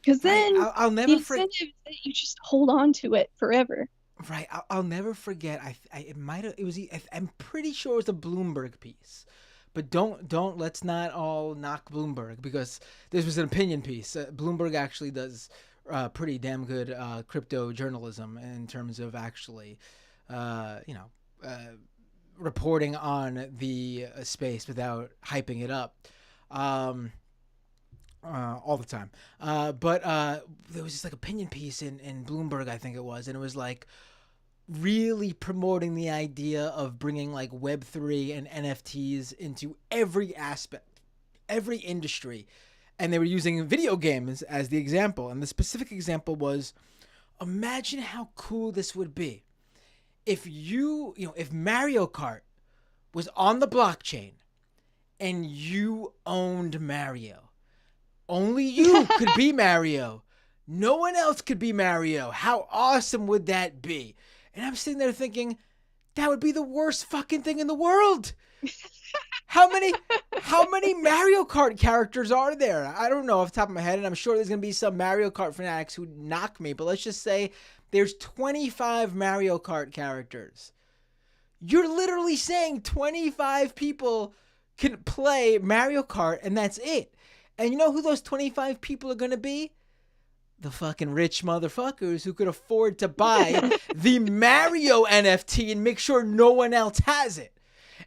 Because then I'll never forget that you just hold on to it forever. Right, I'll never forget. I'm pretty sure it was a Bloomberg piece, but let's not all knock Bloomberg because this was an opinion piece. Bloomberg actually does pretty damn good crypto journalism in terms of actually, reporting on the space without hyping it up. All the time. But there was this like opinion piece in Bloomberg, I think it was, and it was like really promoting the idea of bringing like Web3 and NFTs into every aspect, every industry. And they were using video games as the example. And the specific example was, imagine how cool this would be if if Mario Kart was on the blockchain and you owned Mario. Only you could be Mario. No one else could be Mario. How awesome would that be? And I'm sitting there thinking, that would be the worst fucking thing in the world. How many Mario Kart characters are there? I don't know off the top of my head, and I'm sure there's going to be some Mario Kart fanatics who knock me, but let's just say there's 25 Mario Kart characters. You're literally saying 25 people can play Mario Kart, and that's it. And you know who those 25 people are going to be? The fucking rich motherfuckers who could afford to buy the Mario NFT and make sure no one else has it.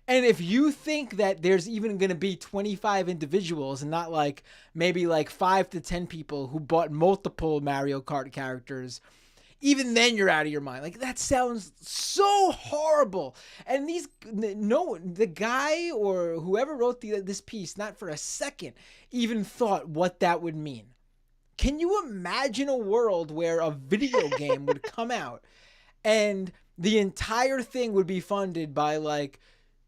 And if you think that there's even going to be 25 individuals and not like maybe like 5 to 10 people who bought multiple Mario Kart characters, even then you're out of your mind. Like, that sounds so horrible. And the guy or whoever wrote this piece, not for a second, even thought what that would mean. Can you imagine a world where a video game would come out and the entire thing would be funded by like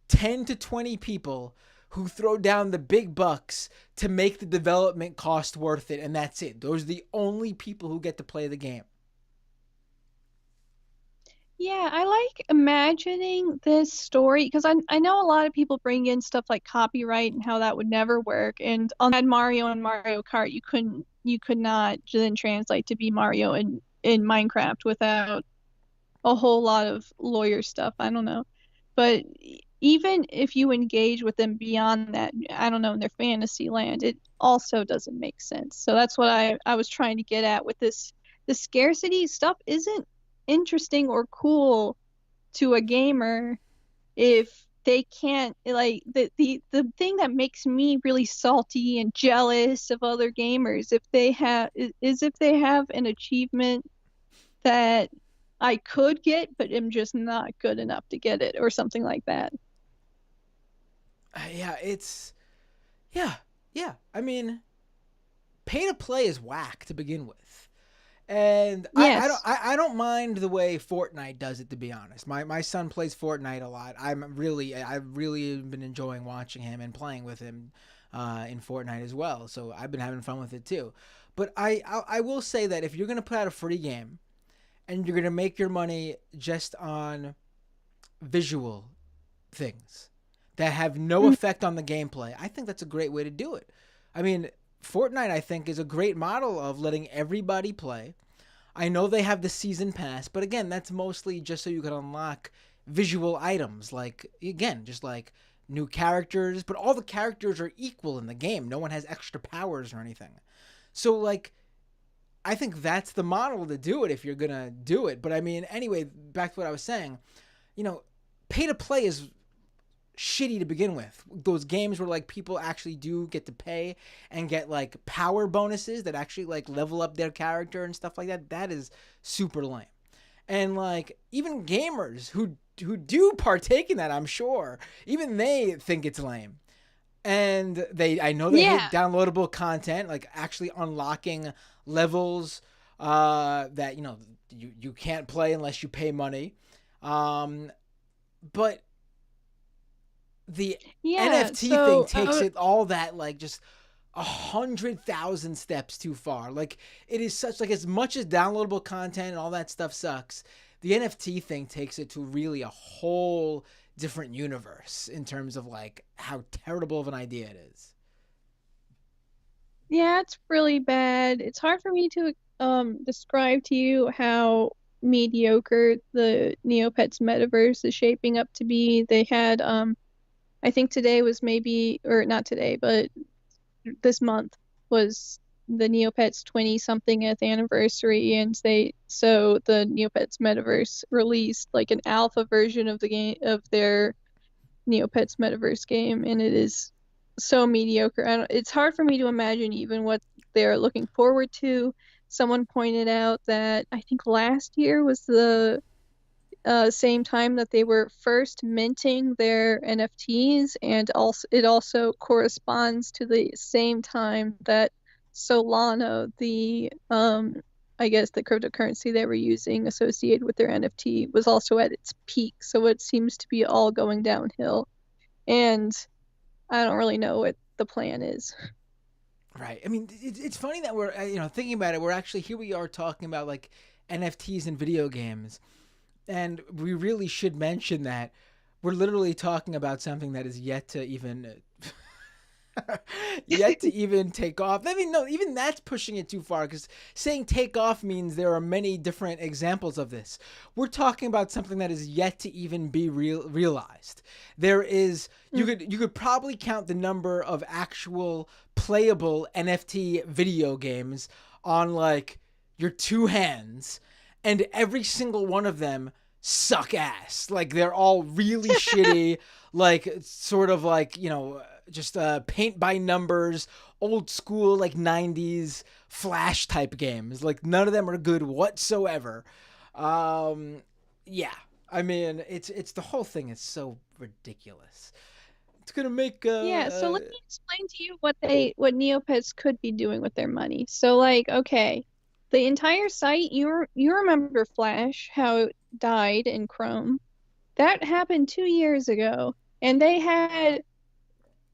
10 to 20 people who throw down the big bucks to make the development cost worth it, and that's it? Those are the only people who get to play the game. Yeah, I like imagining this story because I know a lot of people bring in stuff like copyright and how that would never work. And on that Mario and Mario Kart, you could not then translate to be Mario in Minecraft without a whole lot of lawyer stuff. I don't know. But even if you engage with them beyond that, I don't know, in their fantasy land, it also doesn't make sense. So that's what I was trying to get at with this. The scarcity stuff isn't interesting or cool to a gamer if they can't, like, the thing that makes me really salty and jealous of other gamers if they have is if they have an achievement that I could get but am just not good enough to get it or something like that. Yeah, yeah. I mean, pay to play is whack to begin with. And Yes. I don't mind the way Fortnite does it, to be honest. My son plays Fortnite a lot. I've really been enjoying watching him and playing with him in Fortnite as well. So I've been having fun with it too. But I will say that if you're gonna put out a free game and you're gonna make your money just on visual things that have no effect on the gameplay, I think that's a great way to do it. I mean, Fortnite, I think, is a great model of letting everybody play. I know they have the season pass, but again, that's mostly just so you can unlock visual items. Like, again, just like new characters, but all the characters are equal in the game. No one has extra powers or anything. So, like, I think that's the model to do it if you're going to do it. But I mean, anyway, back to what I was saying, pay to play is shitty to begin with. Those games where like people actually do get to pay and get like power bonuses that actually like level up their character and stuff like that, that is super lame. And like even gamers who do partake in that, I'm sure, even they think it's lame. And I know they hate downloadable content, like actually unlocking levels that you can't play unless you pay money. But the NFT thing takes it all that like just 100,000 steps too far. Like it is such like as much as downloadable content and all that stuff sucks, the NFT thing takes it to really a whole different universe in terms of like how terrible of an idea it is. Yeah, it's really bad. It's hard for me to describe to you how mediocre the Neopets metaverse is shaping up to be. They had I think today was maybe, or not today, but this month was the Neopets 20-somethingth anniversary, and the Neopets metaverse released like an alpha version of the game of their Neopets metaverse game, and it is so mediocre. It's hard for me to imagine even what they're looking forward to. Someone pointed out that I think last year was the same time that they were first minting their NFTs, and it also corresponds to the same time that Solana, the I guess the cryptocurrency they were using associated with their NFT, was also at its peak. So it seems to be all going downhill, and I don't really know what the plan is. Right. I mean, it's funny that we're thinking about it. We're actually here. We are talking about like NFTs in video games. And we really should mention that we're literally talking about something that is yet to even take off. I mean, no, even that's pushing it too far because saying take off means there are many different examples of this. We're talking about something that is yet to even be realized. There is you could probably count the number of actual playable NFT video games on like your two hands, and every single one of them suck ass. Like they're all really shitty, like sort of like, just paint by numbers, old school like 90s flash type games. Like none of them are good whatsoever. Yeah. I mean, it's the whole thing is so ridiculous. It's going to make so let me explain to you what Neopets could be doing with their money. So like, okay, the entire site, you remember Flash, how it died in Chrome? That happened 2 years ago, and they had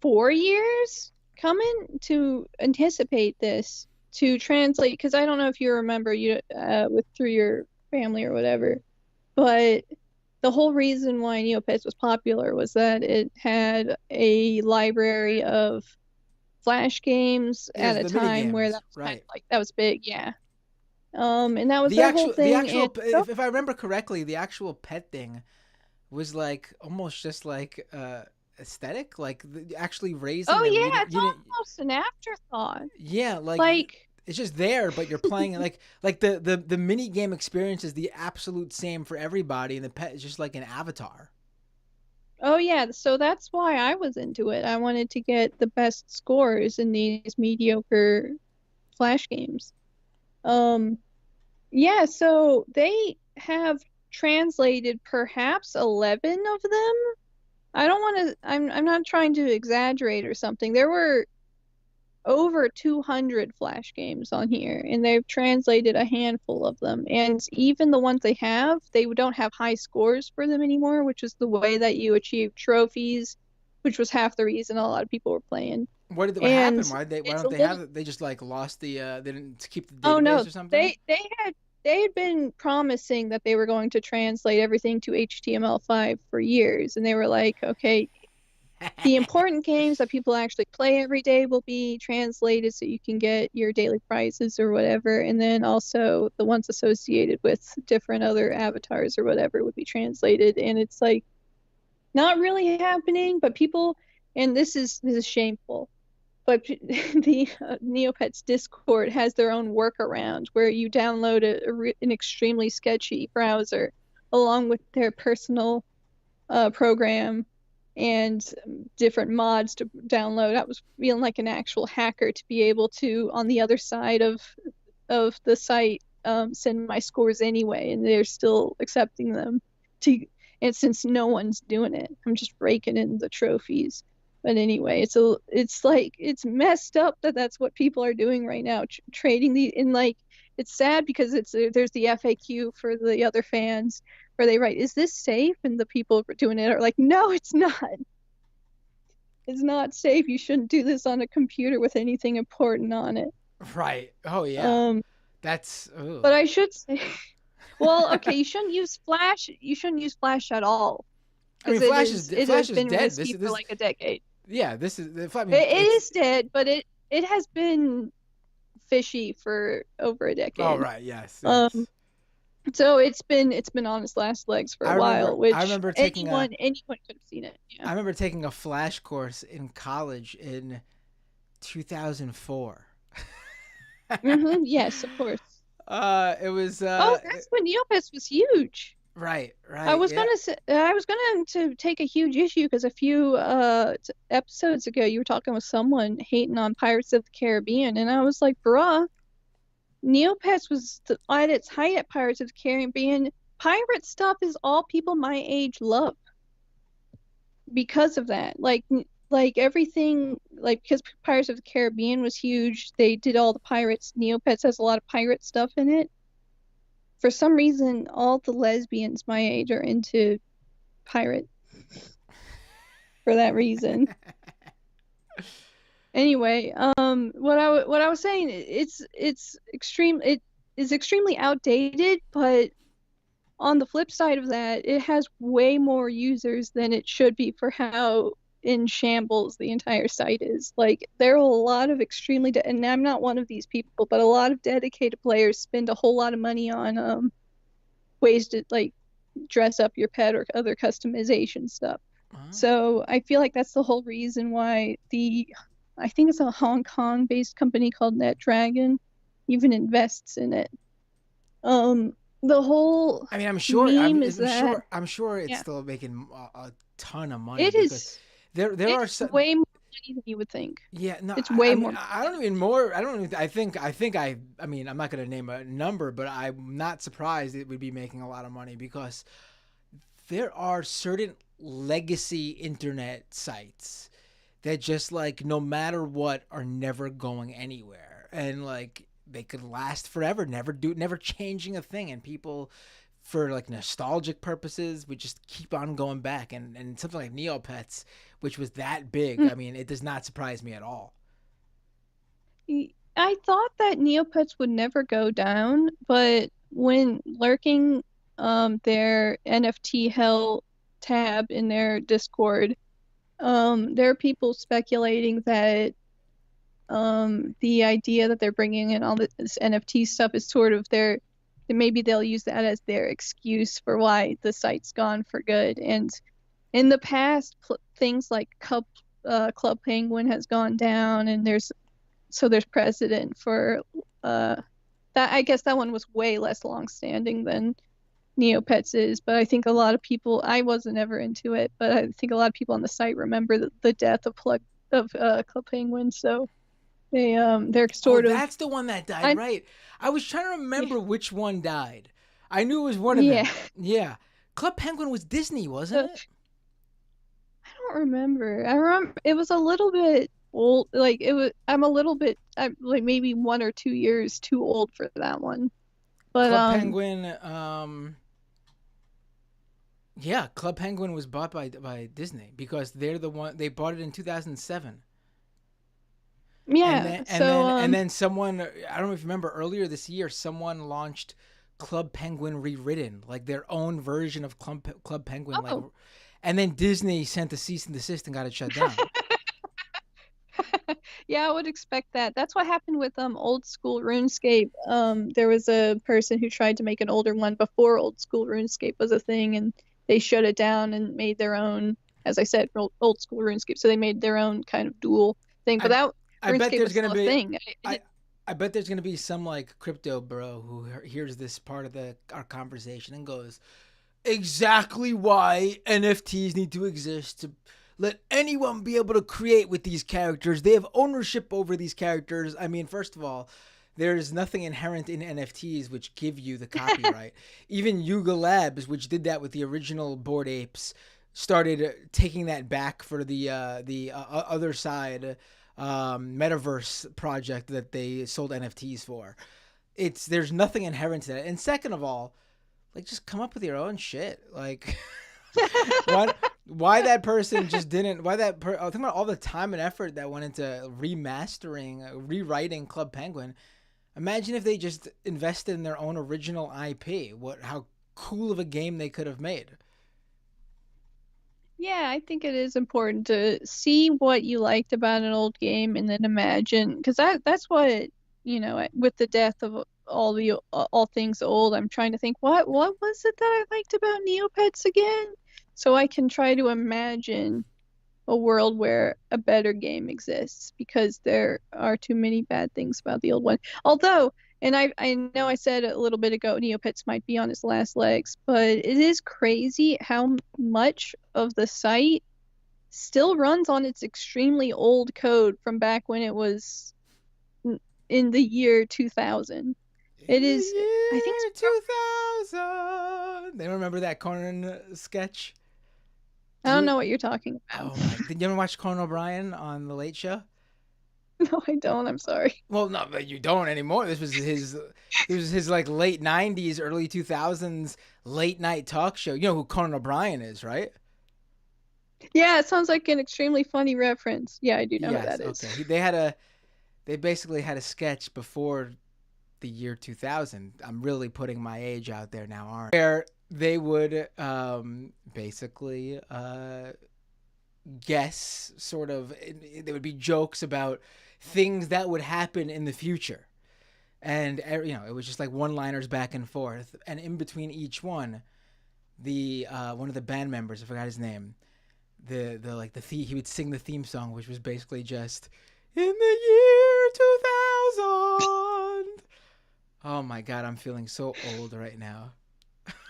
4 years coming to anticipate this, to translate, because I don't know if you remember through your family or whatever, but the whole reason why Neopets was popular was that it had a library of Flash games at a time where that was kind of like, that was big, yeah. And that was the whole thing. If I remember correctly, the actual pet thing was like almost just like aesthetic, like actually raising Oh them. yeah, it's You didn't. almost an afterthought. Yeah, like Like, it's just there, but you're playing it like the mini game experience is the absolute same for everybody, and the pet is just like an avatar. oh yeah, so that's why I was into it. I wanted to get the best scores in these mediocre Flash games. Um, yeah, so they have translated perhaps 11 of them. I don't want to, I'm not trying to exaggerate or something. There were over 200 Flash games on here, and they've translated a handful of them. And even the ones they have, they don't have high scores for them anymore, which is the way that you achieve trophies, which was half the reason a lot of people were playing. What And happened? Why it's a don't they little, have it? They just like lost the they didn't keep the oh no, database or something. they had been promising that they were going to translate everything to HTML5 for years, and they were like, okay, the important games that people actually play every day will be translated so you can get your daily prizes or whatever. And then also the ones associated with different other avatars or whatever would be translated. And it's like not really happening, but people, and this is shameful, but the Neopets Discord has their own workaround where you download an extremely sketchy browser along with their personal program and different mods to download. I was feeling like an actual hacker to be able to, on the other side of the site, send my scores anyway, and they're still accepting them. And since no one's doing it, I'm just raking in the trophies. But anyway, it's like it's messed up that that's what people are doing right now, trading the in like it's sad because there's the FAQ for the other fans where they write, "Is this safe?" And the people doing it are like, "No, it's not. It's not safe. You shouldn't do this on a computer with anything important on it." Right. Oh yeah. Um, That's. Ugh. but I should say, well, okay, you shouldn't use Flash. You shouldn't use Flash at all I mean, because it Flash has is been dead. risky for This like a decade. yeah. This is. I mean, It it's. is dead, but it has been fishy for over a Oh decade. right. Yes. Yes. Um, so it's been on its last legs for a while, I which remember taking a. anyone could have seen it. I Yeah. remember taking a Flash course in college in 2004. Yes, of course. It was Oh, that's when Neopets was huge. right, I right, was yeah. gonna say, I was gonna to take a huge issue because a few episodes ago you were talking with someone hating on Pirates of the Caribbean, and I was like, bruh, Neopets was at its height at Pirates of the Caribbean. Pirate stuff is all people my age love because of that. Like everything, like because Pirates of the Caribbean was huge, they did all the pirates. Neopets has a lot of pirate stuff in it. For some reason, all the lesbians my age are into pirate for that reason. Anyway, what I was saying, it is extremely outdated, but on the flip side of that, it has way more users than it should be for how in shambles the entire site is. Like there are a lot of and I'm not one of these people, but a lot of dedicated players spend a whole lot of money on ways to like dress up your pet or other customization stuff. So I feel like that's the whole reason why I think it's a Hong Kong based company called NetDragon even invests in it. The whole I mean, I'm sure. meme is that I'm sure it's yeah, still making a ton of money it because is there are it's some. way more money than you would think. Yeah, no, It's I way mean, more money. I don't even more. I don't even. I mean, I'm not gonna name a number, but I'm not surprised it would be making a lot of money because there are certain legacy internet sites that just like no matter what are never going anywhere, and like they could last forever, never changing a thing, and people for like nostalgic purposes would just keep on going back, and something like Neopets, which was that big, I mean, it does not surprise me at all. I thought that Neopets would never go down, but when lurking their NFT hell tab in their Discord, there are people speculating that the idea that they're bringing in all this NFT stuff is sort of maybe they'll use that as their excuse for why the site's gone for good. And in the past, things like Club Penguin has gone down, and there's precedent for that. I guess that one was way less long-standing than Neopets is, but I think a lot of people, I wasn't ever into it, but I think a lot of people on the site remember the death of Club Penguin, so they're sort of. That's the one that died, right? I was trying to remember which one died. I knew it was one of them. Yeah. Club Penguin was Disney, wasn't it? I don't remember. I remember it was a little bit old. Like I'm like maybe 1 or 2 years too old for that one. But Club Penguin, yeah, Club Penguin was bought by Disney because they're the one, they bought it in 2007. Yeah. And then someone, I don't know if you remember, earlier this year, someone launched Club Penguin Rewritten, like their own version of Club Penguin. Like, and then Disney sent a cease and desist and got it shut down. Yeah, I would expect that. That's what happened with old school RuneScape. There was a person who tried to make an older one before old school RuneScape was a thing, and they shut it down and made their own, as I said, old school RuneScape. So they made their own kind of dual thing. But I bet there's gonna be a thing. I bet there's gonna be some like crypto bro who hears this part of our conversation and goes, exactly why NFTs need to exist, to let anyone be able to create with these characters. They have ownership over these characters. I mean, first of all, there's nothing inherent in NFTs which give you the copyright. Even Yuga Labs, which did that with the original Bored Apes, started taking that back for the other side metaverse project that they sold NFTs for. There's nothing inherent to that. And second of all, like, just come up with your own shit. Like, why that person just didn't? I was thinking about all the time and effort that went into rewriting Club Penguin. Imagine if they just invested in their own original IP. How cool of a game they could have made. Yeah, I think it is important to see what you liked about an old game and then imagine, because that's what, with the death of all things old, I'm trying to think what was it that I liked about Neopets again, so I can try to imagine a world where a better game exists, because there are too many bad things about the old one. Although, and I know I said a little bit ago, Neopets might be on its last legs, but it is crazy how much of the site still runs on its extremely old code from back when it was in the year 2000. It is, I think it's 2000. They remember that Conan sketch? I don't know what you're talking about. Oh my! Did you ever watch Conan O'Brien on The Late Show? No, I don't. I'm sorry. Well, no, but you don't anymore. This was his like late 90s, early 2000s late night talk show. You know who Conan O'Brien is, right? Yeah, it sounds like an extremely funny reference. Yeah, I do know who that is. Okay. They basically had a sketch before the year 2000. I'm really putting my age out there now, aren't I? Where they would basically guess, sort of, there would be jokes about things that would happen in the future, and it was just like one-liners back and forth, and in between each one, the one of the band members, I forgot his name, he would sing the theme song, which was basically just in the year 2000. Oh my god, I'm feeling so old right now.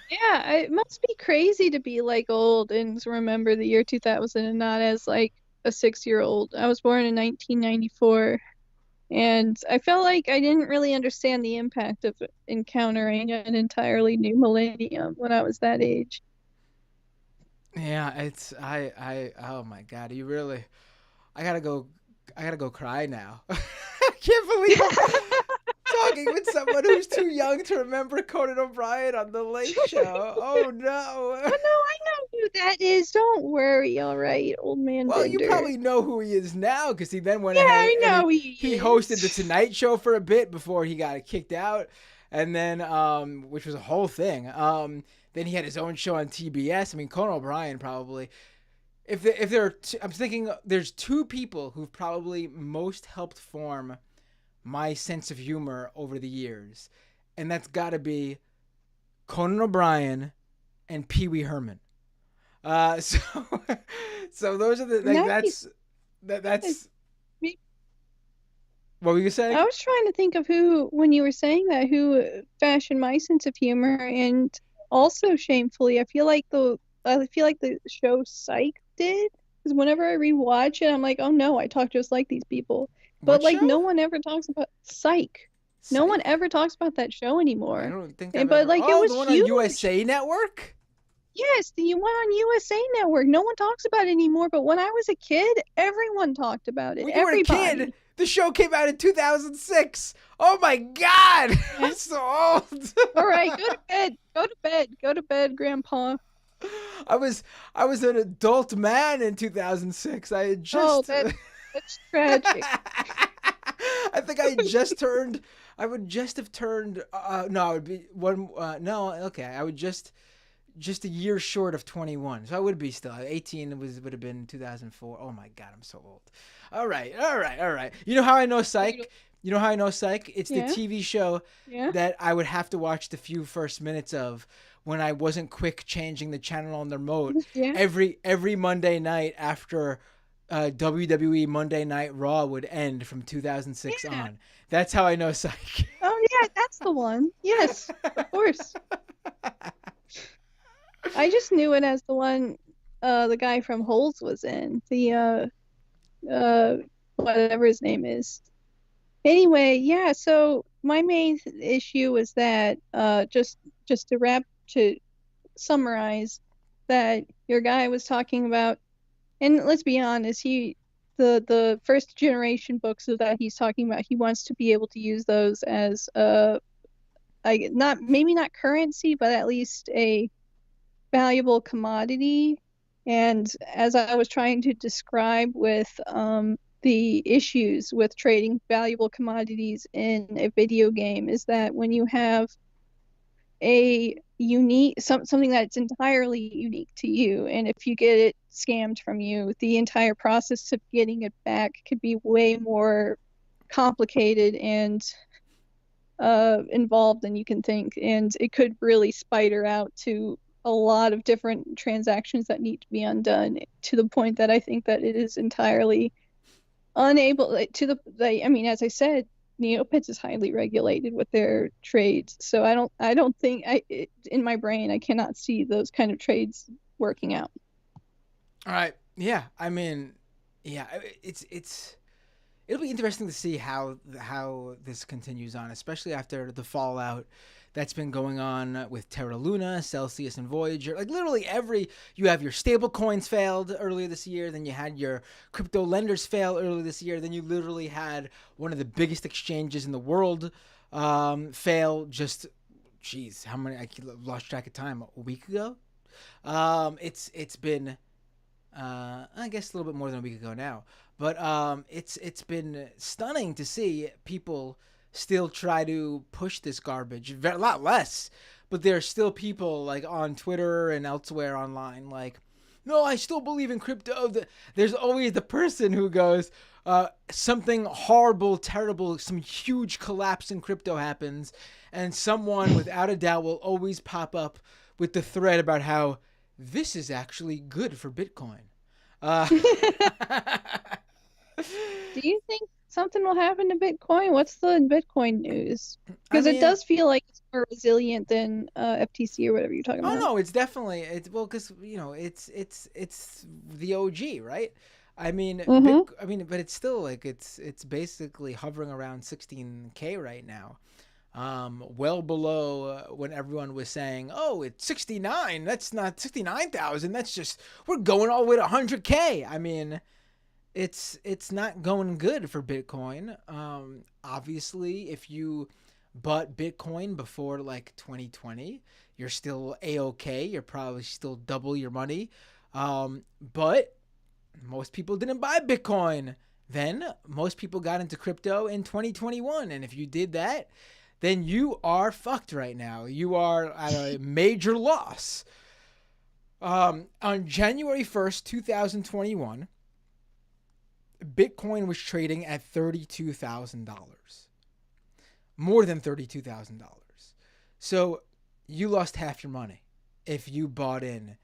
Yeah, it must be crazy to be like old and to remember the year 2000 and not as like a 6-year-old. I was born in 1994, and I felt like I didn't really understand the impact of encountering an entirely new millennium when I was that age. Yeah, oh my god, I gotta go cry now. I can't believe I'm talking with someone who's too young to remember Conan O'Brien on The Late Show. Oh no. Oh, no, I know who that is. Don't worry, all right, old man Well, Bender. you probably know who he is now, because he then went Yeah, ahead I know and he hosted The is. Tonight Show for a bit before he got kicked out, and then which was a whole thing. Then he had his own show on TBS. I mean, Conan O'Brien probably. I'm thinking there's two people who've probably most helped form my sense of humor over the years, and that's got to be Conan O'Brien and Pee Wee Herman. So so those are the Nice. that's Me- what were you saying? I was trying to think of who, when you were saying that, who fashioned my sense of humor, and also shamefully, I feel like the show Psych did, because whenever I rewatch it, I'm like, oh no, I talk just like these people. But What like, show? no one ever talks about Psych. No one Psych? ever talks about that show I anymore. don't think And I've but ever. like, it Oh, was the one on huge. USA Network. Yes, the one on USA Network. No one talks about it anymore. But when I was a kid, everyone talked about it. When you were a Everybody. kid, the show came out in 2006. Oh my God, Yeah. I'm so old. All right, go to bed. Go to bed. Go to bed, Grandpa. I was an adult man in 2006. I had Oh, just. that's tragic. I think I just turned. I would just have turned. No, I would be one. No, okay. I would just a year short of 21. So I would be still 18. Would have been 2004. Oh my God, I'm so old. All right. You know how I know Psych? You know how I know Psych? It's the Yeah. TV show Yeah. that I would have to watch the few first minutes of when I wasn't quick changing the channel on the remote. Yeah. Every Monday night after WWE Monday Night Raw would end from 2006 Yeah. on. That's how I know Psych. Oh yeah, that's the one. Yes, of course. I just knew it as the one the guy from Holes was in. The whatever his name is. Anyway, yeah, so my main issue was that just to summarize, that your guy was talking about, and let's be honest, the first generation books that he's talking about, he wants to be able to use those as maybe not currency, but at least a valuable commodity. And as I was trying to describe with the issues with trading valuable commodities in a video game, is that when you have something that's entirely unique to you, and if you get it scammed from you, the entire process of getting it back could be way more complicated and involved than you can think, and it could really spider out to a lot of different transactions that need to be undone, to the point that I think that it is entirely unable I mean, as I said, Neopets is highly regulated with their trades, so I don't think in my brain I cannot see those kind of trades working out. All right. Yeah. I mean, yeah. It'll be interesting to see how this continues on, especially after the fallout that's been going on with Terra Luna, Celsius, and Voyager. Like literally you have your stable coins failed earlier this year, then you had your crypto lenders fail earlier this year, then you literally had one of the biggest exchanges in the world fail just, geez, how many, I lost track of time, a week ago? It's been, I guess a little bit more than a week ago now, but it's been stunning to see people still try to push this garbage. A lot less, but there are still people like on Twitter and elsewhere online like, no, I still believe in crypto. There's always the person who goes, something horrible, terrible, some huge collapse in crypto happens, and someone without a doubt will always pop up with the thread about how this is actually good for Bitcoin. Do you think something will happen to Bitcoin? What's the Bitcoin news? Because it does feel like it's more resilient than FTC or whatever you're talking about. Oh no, it's definitely because it's the OG, right? I mean, but it's still like it's basically hovering around 16K right now, well below when everyone was saying, oh, it's 69. That's not 69,000. That's just, we're going all the way to 100K. I mean, it's not going good for Bitcoin. Obviously, if you bought Bitcoin before like 2020, you're still A-okay. You're probably still double your money. But most people didn't buy Bitcoin then. Most people got into crypto in 2021. And if you did that, then you are fucked right now. You are at a major loss. On January 1st, 2021, Bitcoin was trading at $32,000. more than $32,000. So you lost half your money if you bought in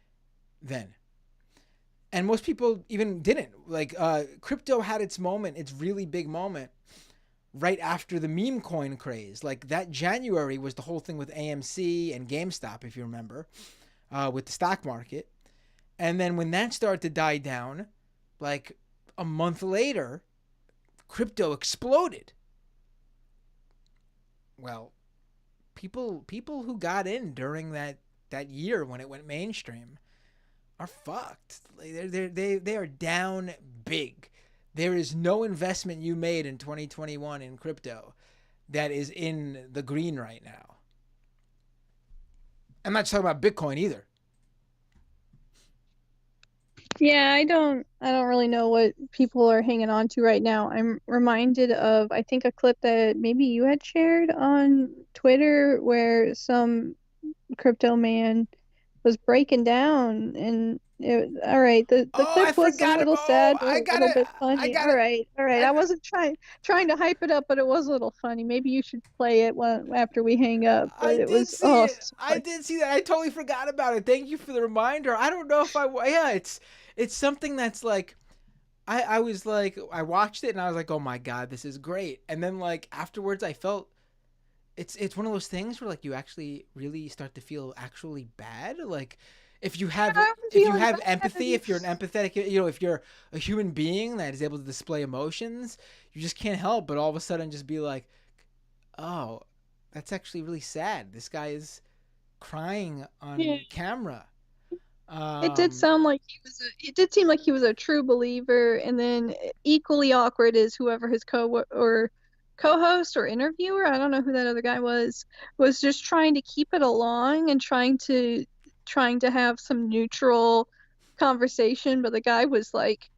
then. And most people even didn't. Like crypto had its moment, its really big moment right after the meme coin craze. Like that January was the whole thing with AMC and GameStop, if you remember, with the stock market. And then when that started to die down, like a month later, crypto exploded. Well, people who got in during that year when it went mainstream are fucked. They are down big. There is no investment you made in 2021 in crypto that is in the green right now. I'm not talking about Bitcoin either. Yeah, I don't really know what people are hanging on to right now. I'm reminded of, I think, a clip that maybe you had shared on Twitter where some crypto man was breaking down, and all right, the Oh, I clip was a forgot little about. Oh, sad but a little bit I funny. got All it. right, all right, I I got, wasn't trying to hype it up, but it was a little funny. Maybe you should play it after we hang up, I but it did was, see oh, it. I did see that. I totally forgot about it. Thank you for the reminder. I don't know if yeah, it's something that's like I was like I watched it and I was like, "Oh my god, this is great." And then like afterwards I felt it's one of those things where like you actually really start to feel actually bad, like if you have I'm if you feeling have bad. empathy, if you're an empathetic, if you're a human being that is able to display emotions, you just can't help but all of a sudden just be like, "Oh, that's actually really sad. This guy is crying Yeah. on camera." It did Um, sound like it did seem like he was a true believer, and then equally awkward is whoever his co-host or interviewer, I don't know who that other guy was just trying to keep it along and trying to have some neutral conversation, but the guy was like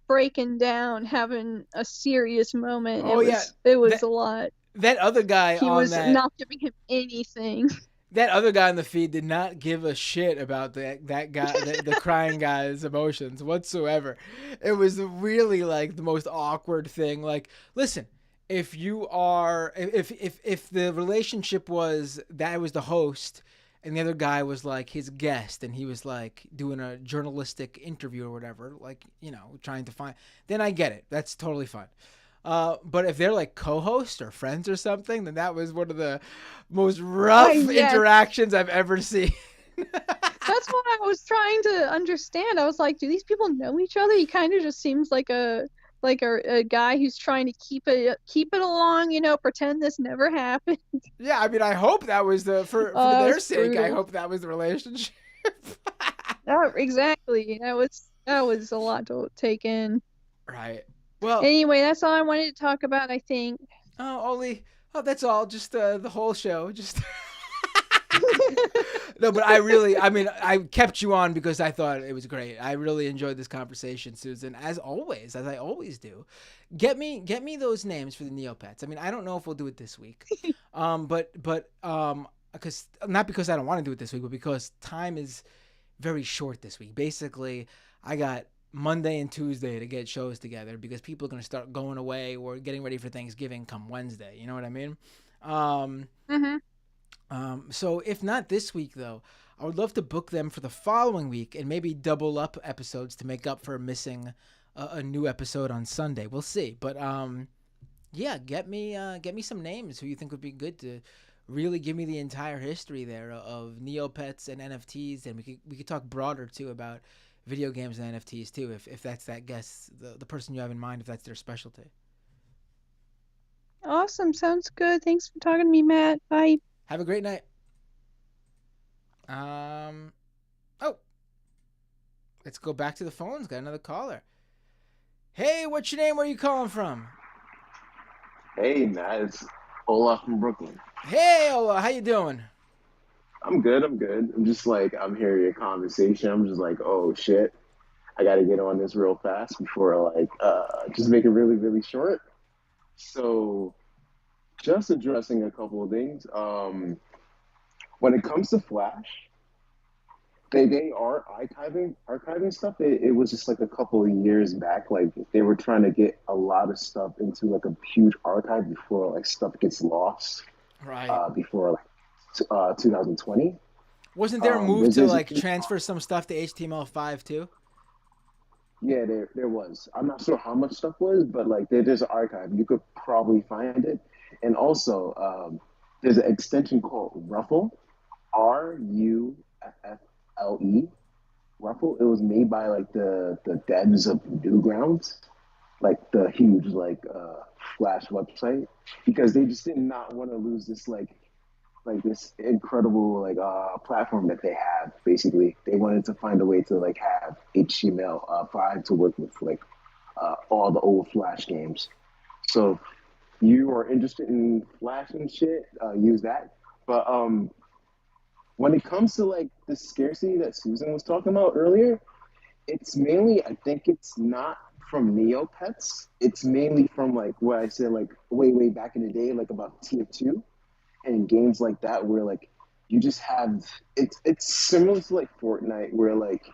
breaking down, having a serious moment. oh yeah, It was that a lot. that other guy He on was that not giving him anything. that other guy in the feed did not give a shit about that guy, the crying guy's emotions whatsoever. It was really like the most awkward thing. Like, listen, if you are, if the relationship was that I was the host and the other guy was like his guest and he was like doing a journalistic interview or whatever, like trying to find, then I get it. That's totally fine. But if they're like co-hosts or friends or something, then that was one of the most rough Yeah, interactions I've ever seen. that's what I was trying to understand. I was like, do these people know each other? He kind of just seems like a guy who's trying to keep it along, pretend this never happened. Yeah, I mean, I hope that was for Oh, that their was sake. I brutal. hope that was the relationship. Exactly. That was a lot to take in. Right. Well, Anyway, that's all I wanted to talk about, I think. only that's all. Just the whole show. Just no, but I mean, I kept you on because I thought it was great. I really enjoyed this conversation, Susan, as always, as I always do. Get me those names for the Neopets. I mean, I don't know if we'll do it this week, because not because I don't want to do it this week, but because time is very short this week. Basically, I got Monday and Tuesday to get shows together because people are going to start going away or getting ready for Thanksgiving come Wednesday. You know what I mean? Um, Hmm. so if not this week, though, I would love to book them for the following week and maybe double up episodes to make up for missing a new episode on Sunday. We'll see. But yeah, get me some names who you think would be good to really give me the entire history there of Neopets and NFTs, and we could talk broader too about video games and NFTs too, if that's that guest, the person you have in mind, if that's their specialty. Awesome. Sounds good. Thanks for talking to me, Matt. Bye. Have a great night. Um. Oh, let's go back to the phones. Got another caller. Hey, what's your name? Where are you calling from? Hey, Matt, it's Olaf from Brooklyn. Hey, Ola, how you doing? I'm good. I'm good. I'm hearing your conversation. I'm just like, oh shit, I got to get on this real fast before just make it really, really short. So, just addressing a couple of things. When it comes to Flash, They are archiving stuff. It was just like a couple of years back. Like they were trying to get a lot of stuff into like a huge archive before like stuff gets lost. Right. Before like 2020. Wasn't there a move to There's a like huge transfer some stuff to HTML5 too? Yeah, there was. I'm not sure how much stuff was, but like there's an archive. You could probably find it. And also, there's an extension called Ruffle, Ruffle. Ruffle. It was made by like the devs of Newgrounds, like the huge like Flash website, because they just did not want to lose this like this incredible platform that they have. Basically, they wanted to find a way to like have HTML5 to work with like all the old Flash games. So you are interested in Flash and shit, use that. But when it comes to like the scarcity that Susan was talking about earlier, it's mainly I think it's not from Neopets. It's mainly from like what I said like way back in the day, like about TF2 and games like that where like you just have it's similar to like Fortnite where like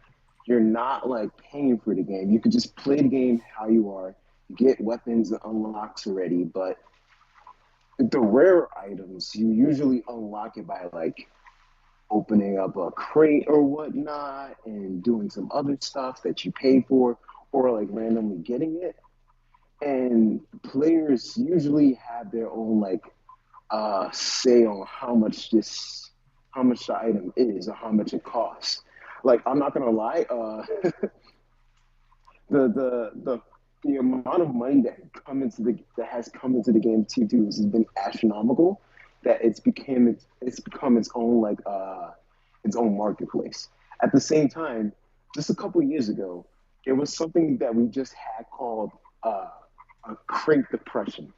you're not like paying for the game. You could just play the game how you are, get weapons and unlocks already, but the rare items you usually unlock it by like opening up a crate or whatnot and doing some other stuff that you pay for or like randomly getting it. And players usually have their own like say on how much the item is or how much it costs. Like I'm not gonna lie, the the the the amount of money that has come into the game T2 has been astronomical. That it's become its own marketplace. At the same time, just a couple of years ago, there was something that we just had called a crate depression.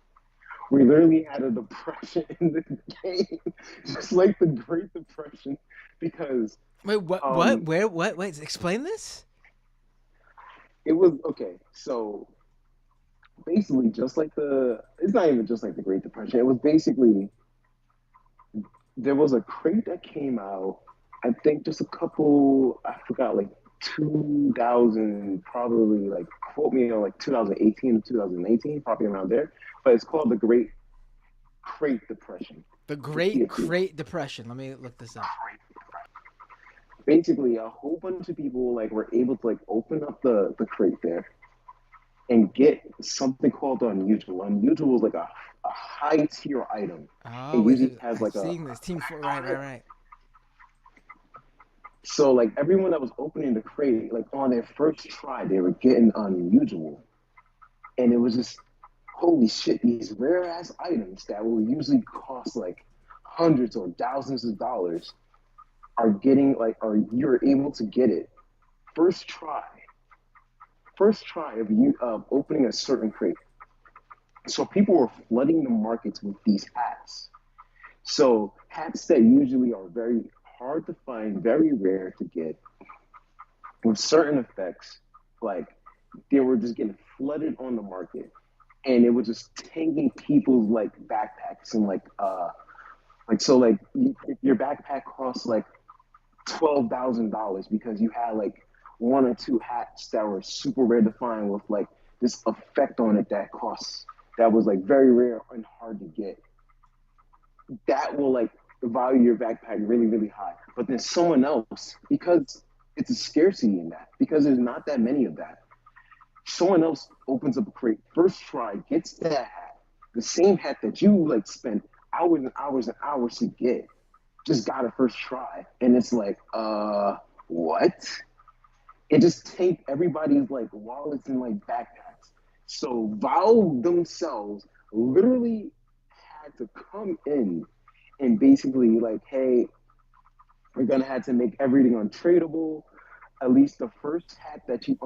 We literally had a depression in the game, just like the Great Depression, because Wait, what? What? um, Where? What? Wait, explain this. it was okay. So basically, just like it's not even just like the Great Depression. It was basically there was a crate that came out. I think just a couple. I forgot, like 2000, probably like quote me on like 2018 or 2018, probably around there. But it's called the Great Crate Depression The for Great TF2. Crate Depression. Let me look this up. Basically, a whole bunch of people like were able to like open up the crate there and get something called the unusual. Unusual is like a high tier item. It Oh, wait, usually has I'm like seeing this Team Four. Right, right, right. so like everyone that was opening the crate, like on their first try, they were getting unusual. And it was just holy shit, these rare ass items that will usually cost like hundreds or thousands of dollars are getting like or you're able to get it first try. First try of you of opening a certain crate. So people were flooding the markets with these hats. So hats that usually are very hard to find, very rare to get, with certain effects, like they were just getting flooded on the market, and it was just taking people's like backpacks and like so like your backpack costs like $12,000 because you had like one or two hats that were super rare to find with like this effect on it that was like very rare and hard to get. That will like value your backpack really high. But then someone else, because it's a scarcity in that, because there's not that many of that. Someone else opens up a crate, first try, gets that hat, the same hat that you like spent hours and hours and hours to get, just got it first try, and it's like, what? It just take everybody's like wallets and like backpacks. So Valve themselves literally had to come in and basically like, hey, we're gonna have to make everything untradeable. At least the first hat that you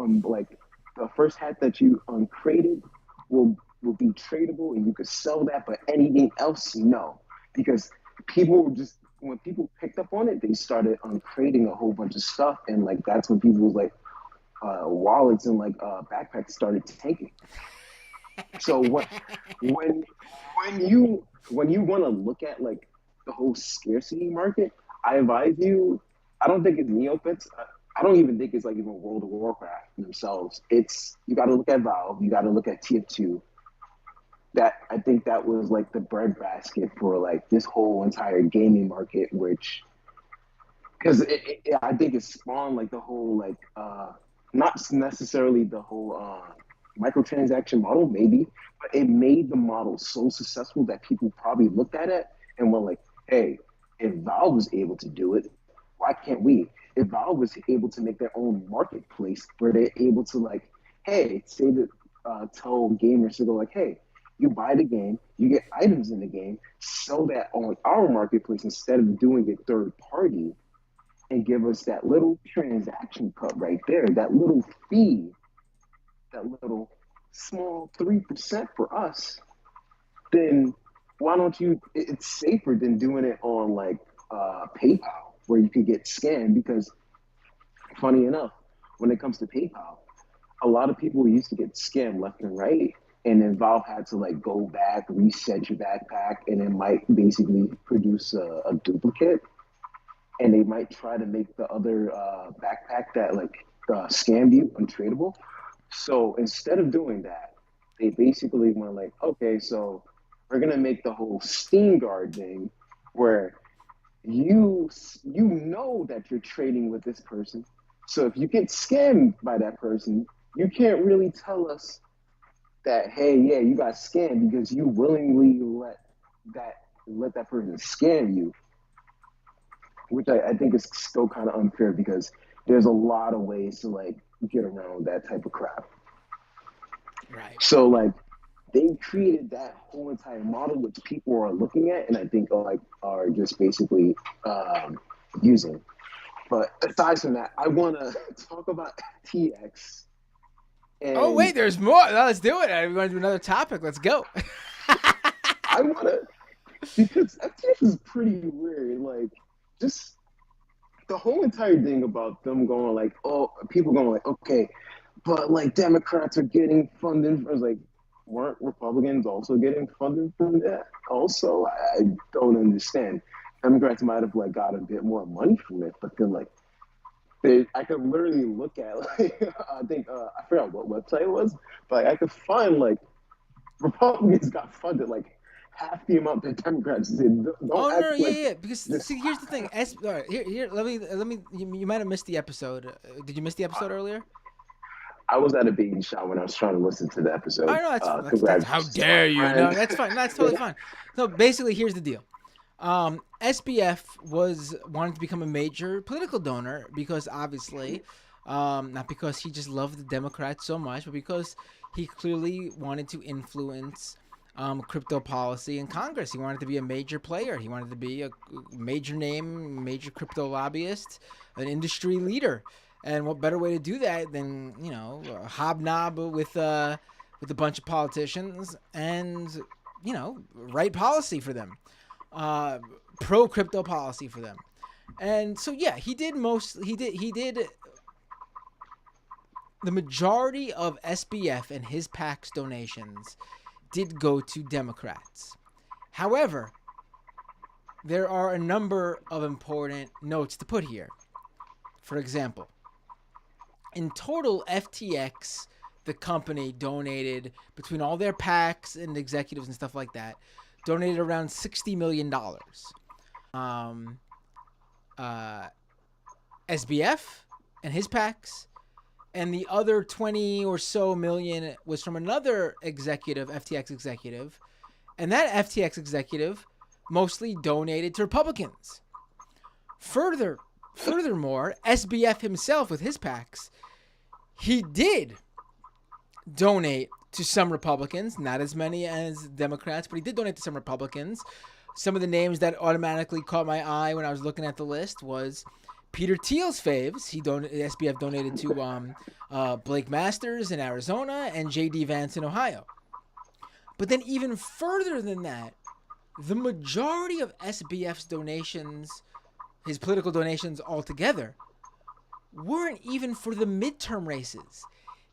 uncrated will be tradable and you could sell that, but anything else, no, because people just when people picked up on it, they started uncrating a whole bunch of stuff, and like that's when people's like wallets and like backpacks started tanking. So when when you want to look at like the whole scarcity market, I advise you I don't think it's Neopets. I don't even think it's like even World of Warcraft themselves. It's you got to look at Valve. You got to look at TF2. That I think that was like the breadbasket for like this whole entire gaming market, which because I think it spawned like the whole like not necessarily the whole microtransaction model, maybe, but it made the model so successful that people probably looked at it and were like, "Hey, if Valve was able to do it, why can't we?" If Valve was able to make their own marketplace where they're able to like, hey, say that tell gamers to go like, "Hey, you buy the game, you get items in the game, sell that on our marketplace instead of doing it third party." And give us that little transaction cut right there, that little fee, that little small 3% for us, then why don't you? It's safer than doing it on like PayPal, where you can get scammed. Because funny enough, when it comes to PayPal, a lot of people used to get scammed left and right, and then Valve had to like go back, reset your backpack, and it might basically produce a duplicate, and they might try to make the other backpack that like scammed you untradeable. So instead of doing that, they basically went like, okay, so we're gonna make the whole Steam Guard thing, where you know that you're trading with this person. So if you get scammed by that person, you can't really tell us that, hey, yeah, you got scammed because you willingly let that person scam you, which I think is still kind of unfair because there's a lot of ways to like get around that type of crap. Right. So like they created that whole entire model which people are looking at and I think are just basically using. But aside from that, I want to talk about FTX. Oh wait, there's more. No, let's do it. I want to do another topic. Let's go. I want to because FTX is pretty weird. Like just the whole entire thing about them going like, oh, people going like, okay, but like Democrats are getting funding. I was like, weren't Republicans also getting funding from that? Also, I don't understand. Democrats might have like got a bit more money from it, but then like I could literally look at like I think I forgot what website it was, but I could find like Republicans got funded like half the amount that Democrats did. Yeah. Because see, here's the thing. All right, here. Let me. You might have missed the episode. Did you miss the episode earlier? I was at a baby shower when I was trying to listen to the episode. Oh no, that's how dare you? No, that's fine. No, that's totally fine. So basically, here's the deal. SBF wanted to become a major political donor because obviously, not because he just loved the Democrats so much, but because he clearly wanted to influence crypto policy in Congress. He wanted to be a major player. He wanted to be a major name, major crypto lobbyist, an industry leader. And what better way to do that than, hobnob with a bunch of politicians and, write policy for them, pro crypto policy for them. And so, yeah, he did the majority of SBF and his PAC's donations did go to Democrats. However, there are a number of important notes to put here. For example, in total, FTX, the company, donated, between all their PACs and executives and stuff like that, donated around $60 million. SBF and his PACs, and the other 20 or so million was from another executive, FTX executive, and that FTX executive mostly donated to Republicans. Furthermore, SBF himself with his PACs, he did donate to some Republicans, not as many as Democrats, but he did donate to some Republicans. Some of the names that automatically caught my eye when I was looking at the list was Peter Thiel's faves. SBF donated to Blake Masters in Arizona and J.D. Vance in Ohio. But then even further than that, the majority of SBF's donations, his political donations altogether, weren't even for the midterm races.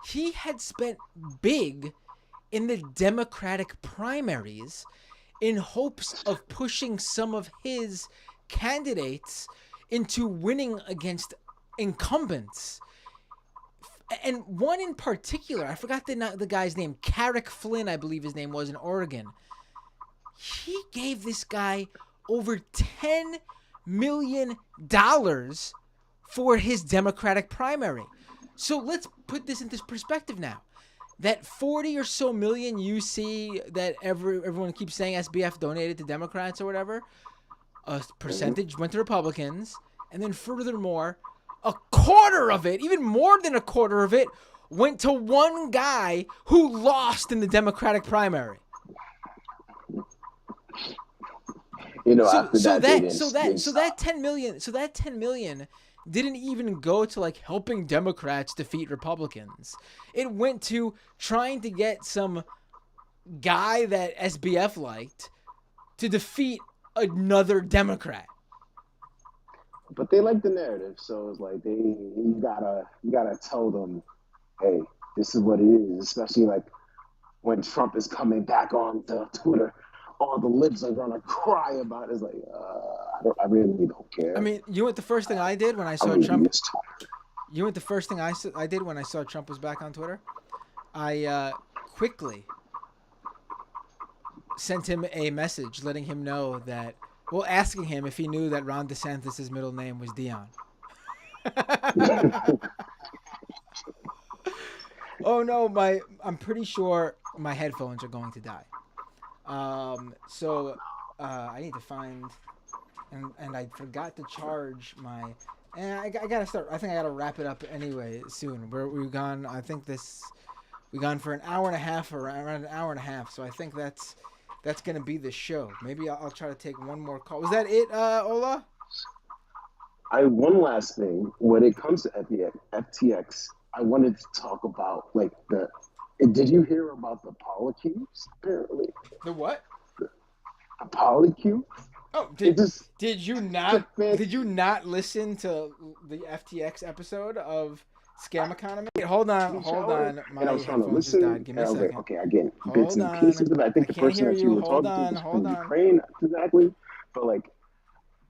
He had spent big in the Democratic primaries in hopes of pushing some of his candidates into winning against incumbents. And one in particular, I forgot the guy's name, Carrick Flynn, I believe his name was, in Oregon. He gave this guy over $10 million for his Democratic primary. So let's put this into perspective now. That 40 or so million you see that everyone keeps saying SBF donated to Democrats or whatever, a percentage went to Republicans, and then furthermore, a quarter of it, even more than a quarter of it, went to one guy who lost in the Democratic primary. You know, that 10 million didn't even go to like helping Democrats defeat Republicans. It went to trying to get some guy that SBF liked to defeat another Democrat. But they like the narrative, so it's like you gotta tell them, hey, this is what it is. Especially like when Trump is coming back on to Twitter, all the libs are gonna cry about it. It's like I really don't care. I mean, you know what the first thing I did when I saw Trump? You know what the first thing I did when I saw Trump was back on Twitter? I quickly sent him a message letting him know that. Well, asking him if he knew that Ron DeSantis' middle name was Dion. Oh no, I'm pretty sure my headphones are going to die. So I need to find, and I forgot to charge my, and I gotta start. I think I gotta wrap it up anyway soon. We've gone. I think we've gone for an hour and a half, or around an hour and a half. So I think that's gonna be the show. Maybe I'll try to take one more call. Was that it, Ola? One last thing. When it comes to FTX, I wanted to talk about like did you hear about the polycubes? Apparently. The what? The polycube. Oh, did you not listen to the FTX episode of Scam Economy? Wait, hold on. My headphones just died. Give me a second. Okay, again, bits and pieces of it. I think the person that you were talking to was from Ukraine, exactly. But like,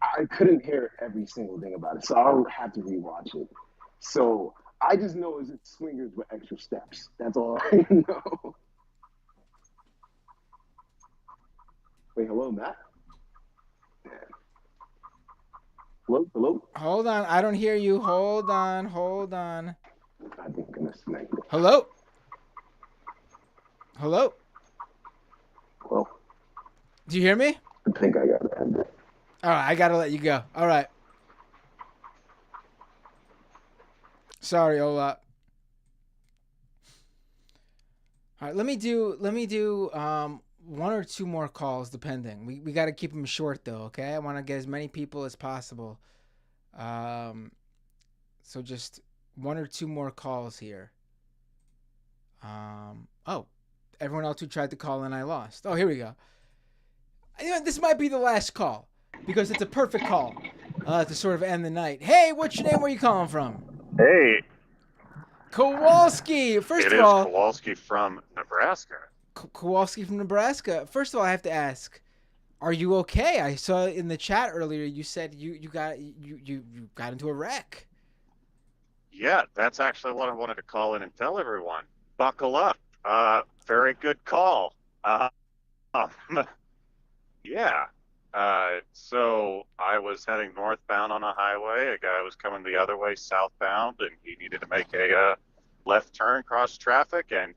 I couldn't hear every single thing about it, so I'll have to rewatch it. So I just know it's swingers with extra steps. That's all I know. Wait, hello, Matt? Hello? Hold on, I don't hear you. Hold on. I think I'm gonna smack it. Hello? Well, Do you hear me? I think I got it. All right, I gotta let you go. All right. Sorry, Ola. All right, let me do one or two more calls, depending. We got to keep them short, though, okay? I want to get as many people as possible. So just one or two more calls here. Oh, everyone else who tried to call in, I lost. Oh, here we go. You know, this might be the last call because it's a perfect call to sort of end the night. Hey, what's your name? Where are you calling from? Hey. Kowalski. First of all, Kowalski from Nebraska. Kowalski from Nebraska. First of all, I have to ask, are you okay? I saw in the chat earlier you said you got into a wreck. Yeah, that's actually what I wanted to call in and tell everyone. Buckle up. Very good call. Yeah. So I was heading northbound on a highway. A guy was coming the other way southbound, and he needed to make a left turn, cross traffic, and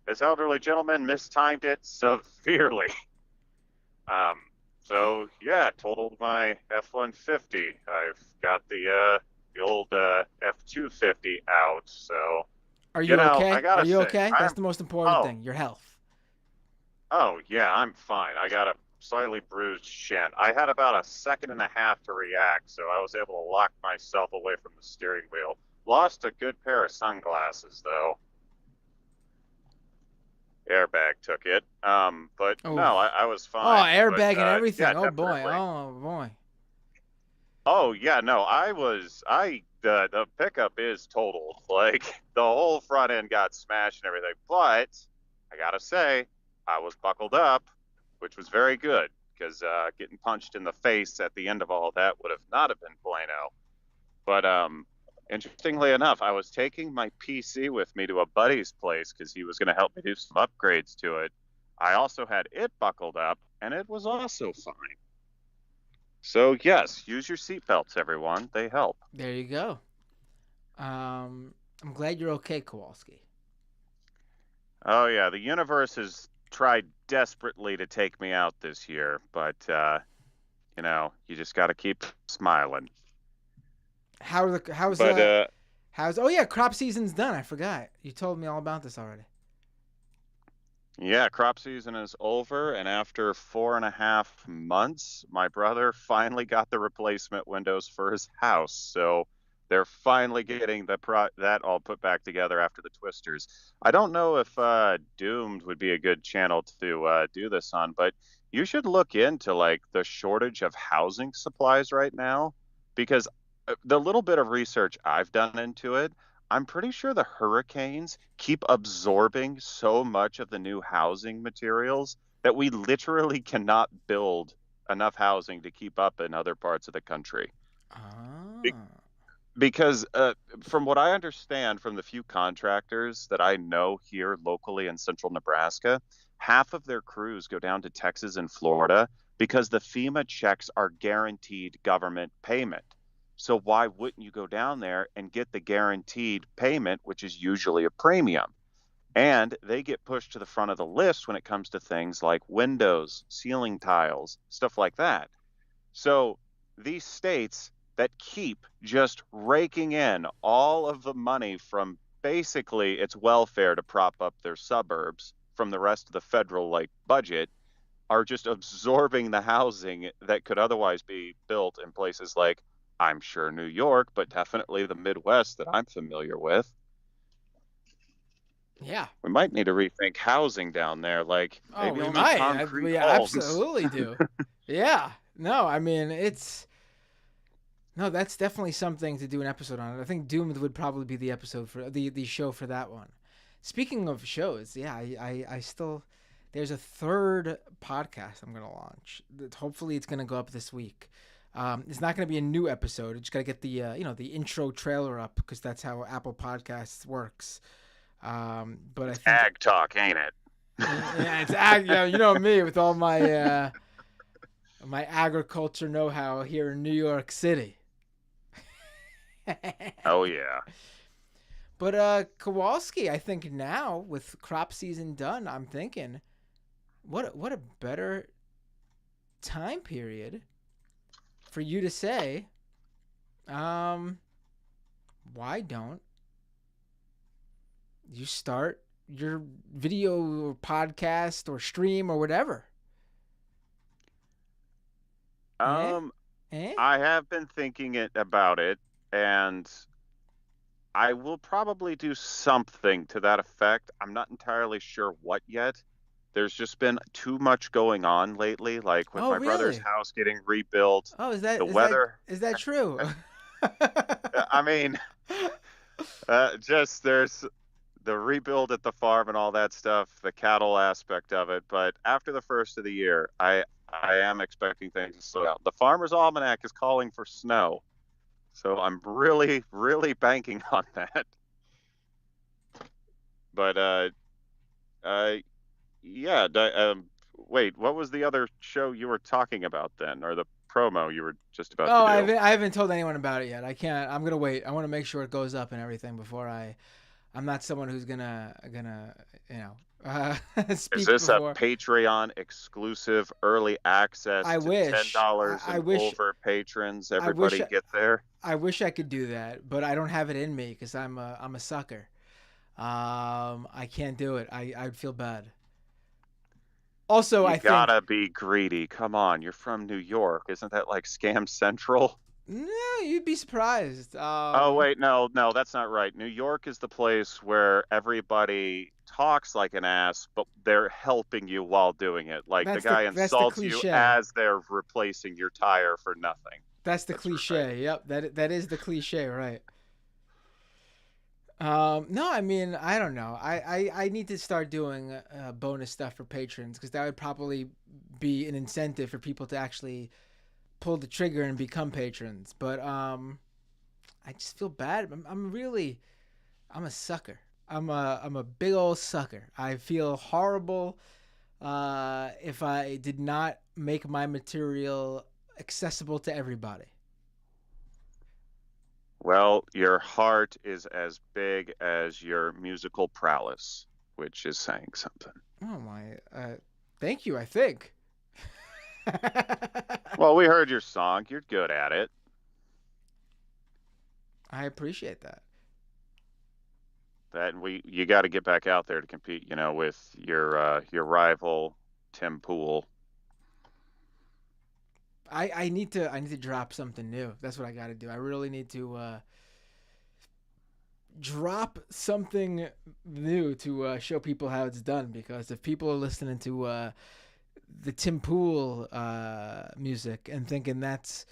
this elderly gentleman mistimed it severely. So yeah, totaled my F-150. I've got the old F-250 out. So are you okay? Are you okay? That's the most important thing. Your health. Oh yeah, I'm fine. I got a slightly bruised shin. I had about a second and a half to react, so I was able to lock myself away from the steering wheel. Lost a good pair of sunglasses, though. Airbag took it. But no, I was fine. Oh, airbag and everything. Yeah, oh boy. Oh yeah, no, the pickup is totaled. Like the whole front end got smashed and everything. But I gotta say, I was buckled up, which was very good because getting punched in the face at the end of all that would have not have been bueno. But interestingly enough, I was taking my PC with me to a buddy's place because he was going to help me do some upgrades to it. I also had it buckled up, and it was also fine. So yes, use your seatbelts, everyone. They help. There you go. I'm glad you're okay, Kowalski. Oh yeah, the universe has tried desperately to take me out this year, but you just got to keep smiling. How's oh yeah, crop season's done. I forgot. You told me all about this already. Yeah, crop season is over, and after 4.5 months, my brother finally got the replacement windows for his house. So they're finally getting that all put back together after the twisters. I don't know if Doomed would be a good channel to do this on, but you should look into like the shortage of housing supplies right now, because the little bit of research I've done into it, I'm pretty sure the hurricanes keep absorbing so much of the new housing materials that we literally cannot build enough housing to keep up in other parts of the country. Because from what I understand from the few contractors that I know here locally in central Nebraska, half of their crews go down to Texas and Florida because the FEMA checks are guaranteed government payment. So why wouldn't you go down there and get the guaranteed payment, which is usually a premium? And they get pushed to the front of the list when it comes to things like windows, ceiling tiles, stuff like that. So these states that keep just raking in all of the money from basically its welfare to prop up their suburbs from the rest of the federal budget are just absorbing the housing that could otherwise be built in places like, I'm sure, New York, but definitely the Midwest that I'm familiar with. Yeah. We might need to rethink housing down there. Maybe we only might. concrete We homes. absolutely do. Yeah. No, I mean, that's definitely something to do an episode on. I think Doomed would probably be the episode for the show for that one. Speaking of shows, yeah, I still, there's a third podcast I'm going to launch. Hopefully it's going to go up this week. It's not going to be a new episode. I just got to get the the intro trailer up because that's how Apple Podcasts works. But I think ag talk, ain't it? Yeah, it's ag. Yeah, you know me with all my my agriculture know-how here in New York City. Oh yeah. But Kowalski, I think now with crop season done, I'm thinking, what a better time period for you to say, why don't you start your video or podcast or stream or whatever? I have been thinking about it, and I will probably do something to that effect. I'm not entirely sure what yet. There's just been too much going on lately, like with my brother's house getting rebuilt. Oh, is that the weather? Is that true? I mean, just there's the rebuild at the farm and all that stuff, the cattle aspect of it. But after the first of the year, I am expecting things to slow down. The Farmer's Almanac is calling for snow, so I'm really, really banking on that. But yeah. Wait, what was the other show you were talking about then, or the promo you were just about to do? I haven't told anyone about it yet. I can't. I'm gonna wait. I want to make sure it goes up and everything before I'm not someone who's gonna speak. Is this before. a Patreon exclusive early access? I wish $10 and over patrons. Everybody get there. I wish I could do that, but I don't have it in me because I'm a sucker. I can't do it. I'd feel bad. Also, I think you gotta be greedy. Come on, you're from New York. Isn't that like Scam Central? No, you'd be surprised. Oh wait, no, that's not right. New York is the place where everybody talks like an ass, but they're helping you while doing it. Like the guy insults you as they're replacing your tire for nothing. That's the cliche. Right. Yep, that is the cliche, right? No, I mean, I don't know. I need to start doing bonus stuff for patrons because that would probably be an incentive for people to actually pull the trigger and become patrons. But I just feel bad. I'm a sucker. I'm a big old sucker. I feel horrible if I did not make my material accessible to everybody. Well, your heart is as big as your musical prowess, which is saying something. Oh my! Thank you. I think. Well, we heard your song. You're good at it. I appreciate that. You got to get back out there to compete, with your rival Tim Pool. I need to drop something new. That's what I got to do. I really need to drop something new to show people how it's done. Because if people are listening to the Tim Pool music and thinking that's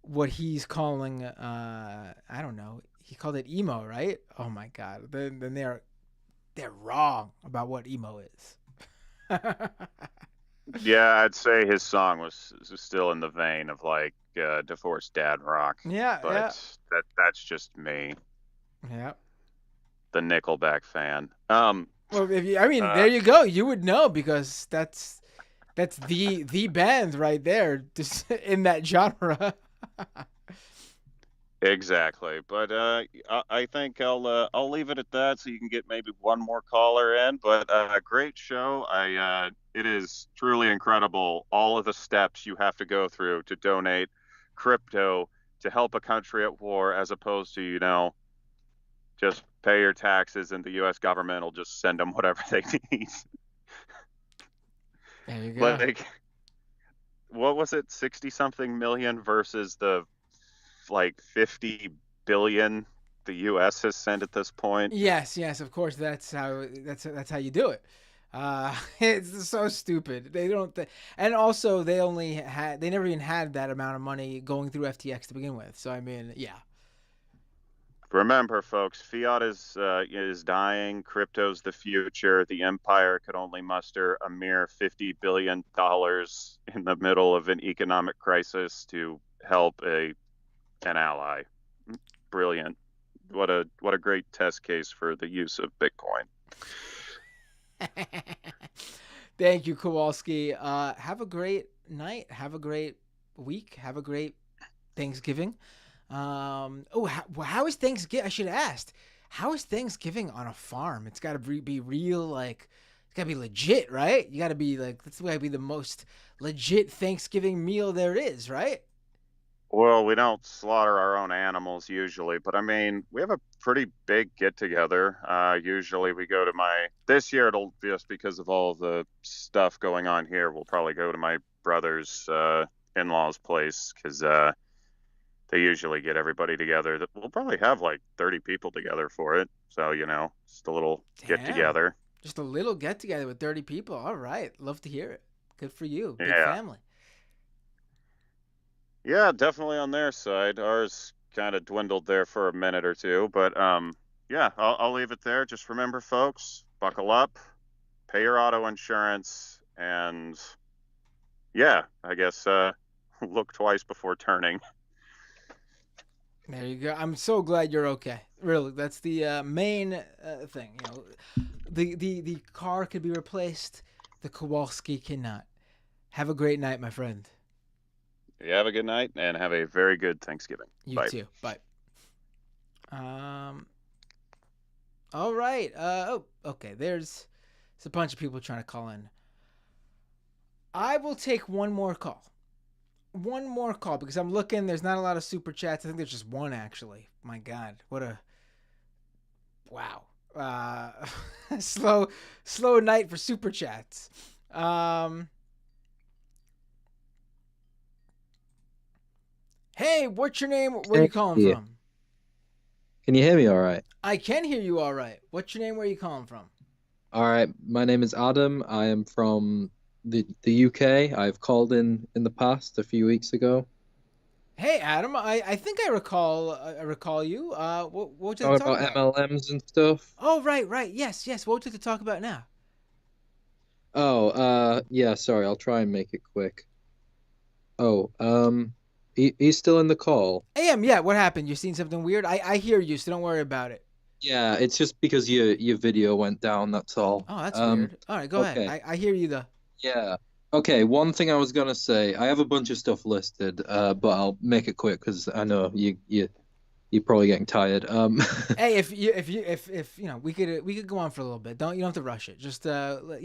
what he's calling, I don't know, he called it emo, right? Oh my god, then they're wrong about what emo is. Yeah, I'd say his song was still in the vein of like divorced dad rock. Yeah, but that's just me, yeah. the Nickelback fan. Well, there you go. You would know because that's the band right there, just in that genre. Exactly, but I think I'll leave it at that, so you can get maybe one more caller in. But great show. It is truly incredible all of the steps you have to go through to donate crypto to help a country at war, as opposed to just pay your taxes and the U.S. government will just send them whatever they need. There you go. Like, what was it, 60 something million versus the like 50 billion the US has sent at this point? Yes, of course. That's how you do it. It's so stupid. They don't, and also they never even had that amount of money going through FTX to begin with. So I mean, yeah. Remember, folks, fiat is dying. Crypto's the future. The empire could only muster a mere $50 billion in the middle of an economic crisis to help an ally. Brilliant. What a great test case for the use of Bitcoin. Thank you, Kowalski. Have a great night. Have a great week. Have a great Thanksgiving. How is Thanksgiving? I should have asked. How is Thanksgiving on a farm? It's got to be real, like, it's got to be legit, right? You got to be like, that's got to be the most legit Thanksgiving meal there is, right? Well, we don't slaughter our own animals usually, but I mean, we have a pretty big get together. Usually we go to this year it'll just because of all the stuff going on here, we'll probably go to my brother's in-laws place because they usually get everybody together. We'll probably have like 30 people together for it. So, just a little get together. Just a little get together with 30 people. All right. Love to hear it. Good for you. Big Yeah. family. Yeah, definitely on their side. Ours kind of dwindled there for a minute or two, but yeah, I'll leave it there. Just remember, folks, buckle up, pay your auto insurance, and yeah, I guess look twice before turning. There you go. I'm so glad you're okay. Really, that's the main thing. The car could be replaced. The Kowalski cannot. Have a great night, my friend. You have a good night and have a very good Thanksgiving. You Bye. too. Bye. All right. Okay. There's a bunch of people trying to call in. I will take one more call. One more call because I'm looking. There's not a lot of super chats. I think there's just one actually. My God, wow. Slow night for super chats. Hey, what's your name? Where are you calling from? Can you hear me all right? I can hear you all right. What's your name? Where are you calling from? All right, my name is Adam. I am from the UK. I've called in the past a few weeks ago. Hey, Adam. I think I recall you. What would you like Talking to talk about about? MLMs and stuff. Oh, right, right. Yes, yes. What would you like to talk about now? Oh, yeah, sorry, I'll try and make it quick. Oh, he's still in the call. AM, yeah. What happened? You seen something weird? I hear you, so don't worry about it. Yeah, it's just because your video went down, that's all. Oh, that's weird. All right, go ahead. Okay. I hear you though. Yeah. Okay, one thing I was gonna say, I have a bunch of stuff listed, but I'll make it quick because I know you're probably getting tired. Hey, if you know, we could go on for a little bit. You don't have to rush it. Just you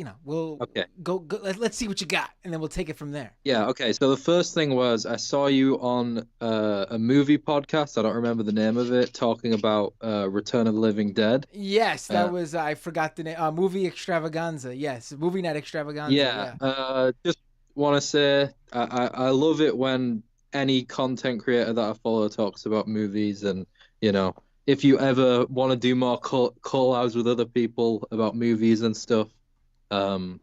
know, we'll Okay. go let's see what you got, and then we'll take it from there. Yeah, okay. So the first thing was I saw you on a movie podcast. I don't remember the name of it, talking about Return of the Living Dead. Yes, that Uh, was I forgot the name. Movie extravaganza. Yes, movie night extravaganza. yeah, Yeah. just want to say I love it when any content creator that I follow talks about movies, and you know, if you ever want to do more call outs with other people about movies and stuff, um,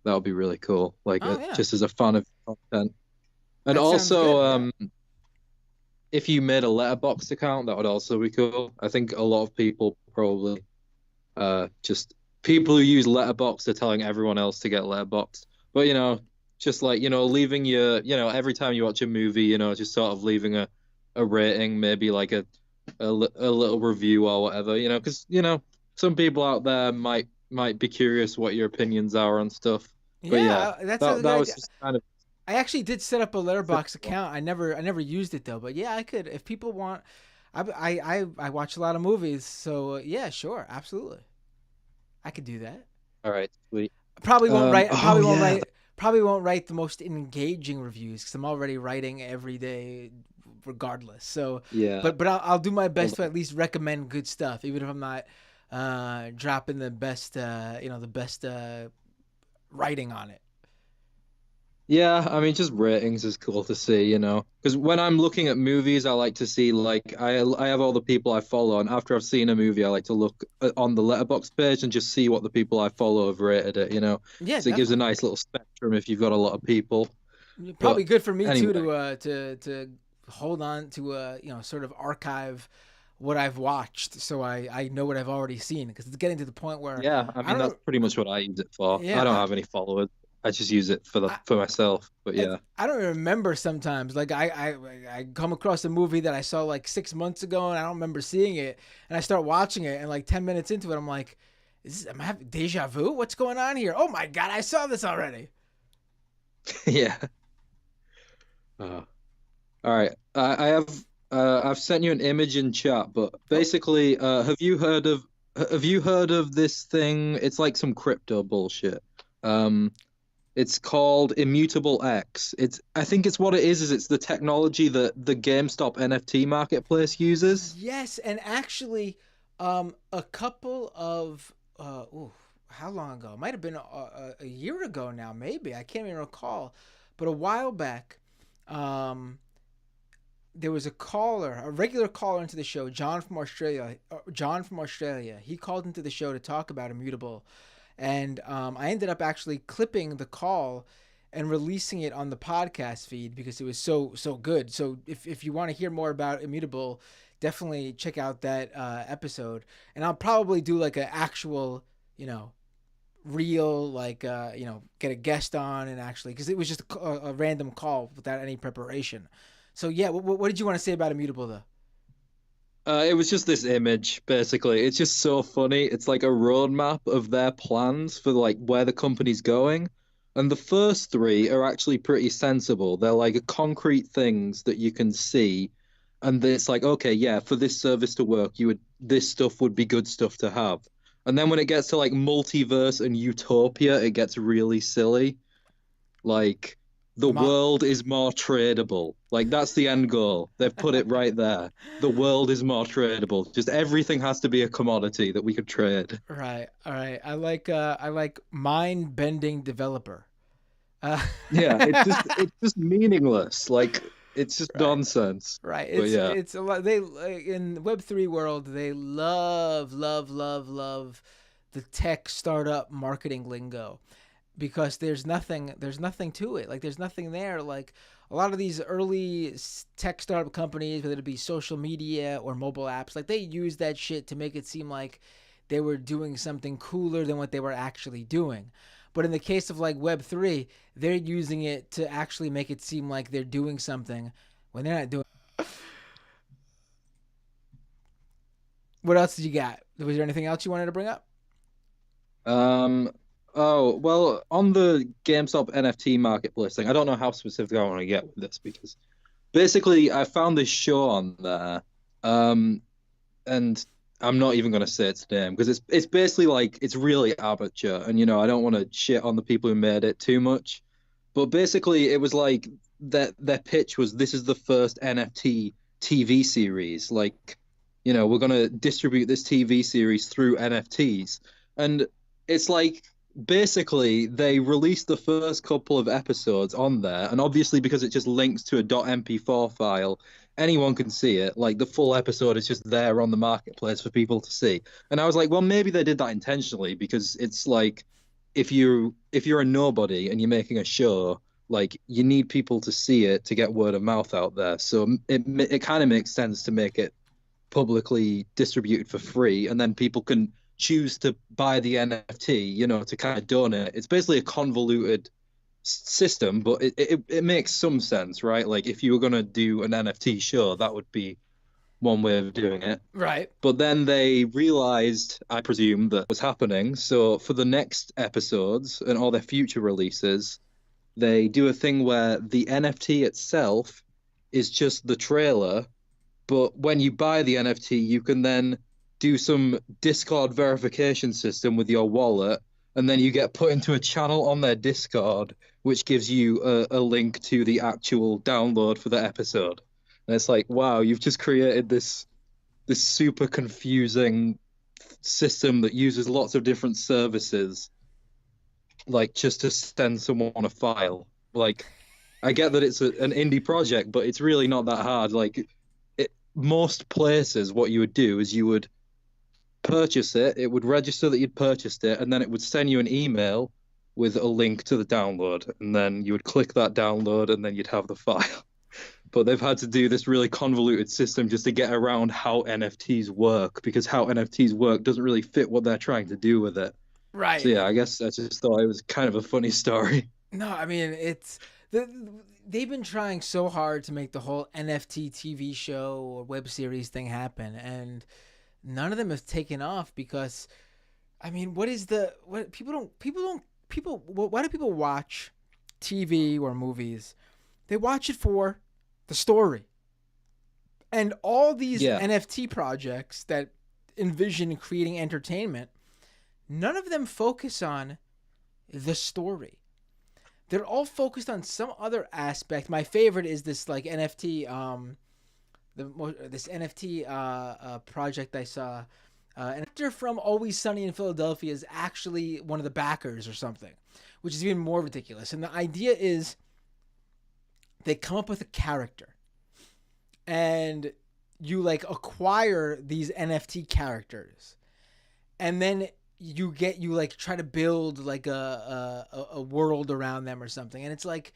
that would be really cool. Like Oh yeah, just as a fan of content. And that sounds also, good. Yeah. if you made a letterbox account, that would also be cool. I think a lot of people probably just people who use letterbox are telling everyone else to get letterbox. But just like, leaving every time you watch a movie, just sort of leaving a rating, maybe like a little review or whatever, because some people out there might be curious what your opinions are on stuff. But yeah, Yeah, that's a that good was idea. just kind of I actually did set up a Letterbox account. I never used it though, but yeah, I could if people want. I watch a lot of movies, so yeah, sure, absolutely, I could do that. all right, sweet. Probably won't write. Oh yeah. Probably won't write the most engaging reviews because I'm already writing every day, regardless. So, Yeah. but I'll do my Hold best to at least recommend good stuff, even if I'm not dropping the best the best writing on it. Yeah, I mean, just ratings is cool to see, because when I'm looking at movies, I like to see like I have all the people I follow, and after I've seen a movie, I like to look on the letterbox page and just see what the people I follow have rated it. Yeah, So it gives a definitely. nice little spectrum if you've got a lot of people. Probably But good for me too anyway, to hold on to sort of archive what I've watched so I know what I've already seen because it's getting to the point where yeah, I I mean don't that's know. pretty much what I use it for. I Yeah, don't have any followers. I just use it for I, for myself. But I yeah. I don't remember sometimes. Like I come across a movie that I saw like 6 months ago and I don't remember seeing it, and I start watching it and like 10 minutes into it, I'm like, am I having deja vu? What's going on here? Oh my god, I saw this already. Yeah. Uh, all right. I've sent you an image in chat, but Oh basically, have you heard of this thing? It's like some crypto bullshit. Um, it's called Immutable X. I think it's what it is it's the technology that the GameStop NFT marketplace uses. yes, and actually, a couple of how long ago? It might have been a year ago now, maybe I can't even recall, but a while back, um, there was a regular caller into the show, John from Australia. John from Australia. He called into the show to talk about Immutable, and I ended up actually clipping the call and releasing it on the podcast feed because it was so good. So if you want to hear more about Immutable, definitely check out that episode. And I'll probably do like an actual, real get a guest on and actually because it was just a random call without any preparation. So yeah, what did you want to say about Immutable though? It was just this image, basically. It's just so funny. It's like a roadmap of their plans for like where the company's going. And the first three are actually pretty sensible. They're like concrete things that you can see. And it's like, okay, yeah, for this service to work, this stuff would be good stuff to have. And then when it gets to like multiverse and utopia, it gets really silly. Like the Ma- world is more tradable. Like that's the end goal. They've put it right there. The world is more tradable. Just everything has to be a commodity that we could trade. Right. All right. I like mind bending developer. Uh, Yeah, it's just meaningless. Like it's just right. nonsense. Right. But yeah. It's a lot. They in the Web3 world, they love the tech startup marketing lingo because there's nothing to it. Like there's nothing there. Like, a lot of these early tech startup companies, whether it be social media or mobile apps, like they use that shit to make it seem like they were doing something cooler than what they were actually doing. But in the case of like Web3, they're using it to actually make it seem like they're doing something when they're not doing. What else did you got? Was there anything else you wanted to bring up? Oh, well, on the GameStop NFT marketplace thing, I don't know how specific I want to get with this because basically I found this show on there, and I'm not even going to say its name because it's basically like it's really amateur, and I don't want to shit on the people who made it too much, but basically it was like their pitch was this is the first NFT TV series, like we're going to distribute this TV series through NFTs, and it's like basically they released the first couple of episodes on there, and obviously because it just links to a .mp4 file, anyone can see it. Like the full episode is just there on the marketplace for people to see. And I was like, well, maybe they did that intentionally because it's like if you're a nobody and you're making a show, like you need people to see it to get word of mouth out there. So it kind of makes sense to make it publicly distributed for free, and then people can choose to buy the NFT, to kind of donate. It's basically a convoluted system, but it makes some sense, right? Like if you were going to do an NFT show, that would be one way of doing it. Right. But then they realized, I presume, that was happening. So for the next episodes and all their future releases, they do a thing where the NFT itself is just the trailer, but when you buy the NFT, you can then do some Discord verification system with your wallet, and then you get put into a channel on their Discord, which gives you a link to the actual download for the episode. And it's like, wow, you've just created this super confusing system that uses lots of different services, like just to send someone a file. Like, I get that it's an indie project, but it's really not that hard. Like, most places, what you would do is you would purchase it, it would register that you'd purchased it, and then it would send you an email with a link to the download, and then you would click that download, and then you'd have the file. But they've had to do this really convoluted system just to get around how NFTs work, because how NFTs work doesn't really fit what they're trying to do with it. Right. So yeah, I guess I just thought it was kind of a funny story. No, I mean, they've been trying so hard to make the whole NFT TV show or web series thing happen, and none of them have taken off because, I mean, why do people watch TV or movies? They watch it for the story. And all these NFT projects that envision creating entertainment, none of them focus on the story. They're all focused on some other aspect. My favorite is this like NFT this NFT project I saw. An actor from Always Sunny in Philadelphia is actually one of the backers or something, which is even more ridiculous. And the idea is they come up with a character and you like acquire these NFT characters, and then you like try to build like a world around them or something. And it's like,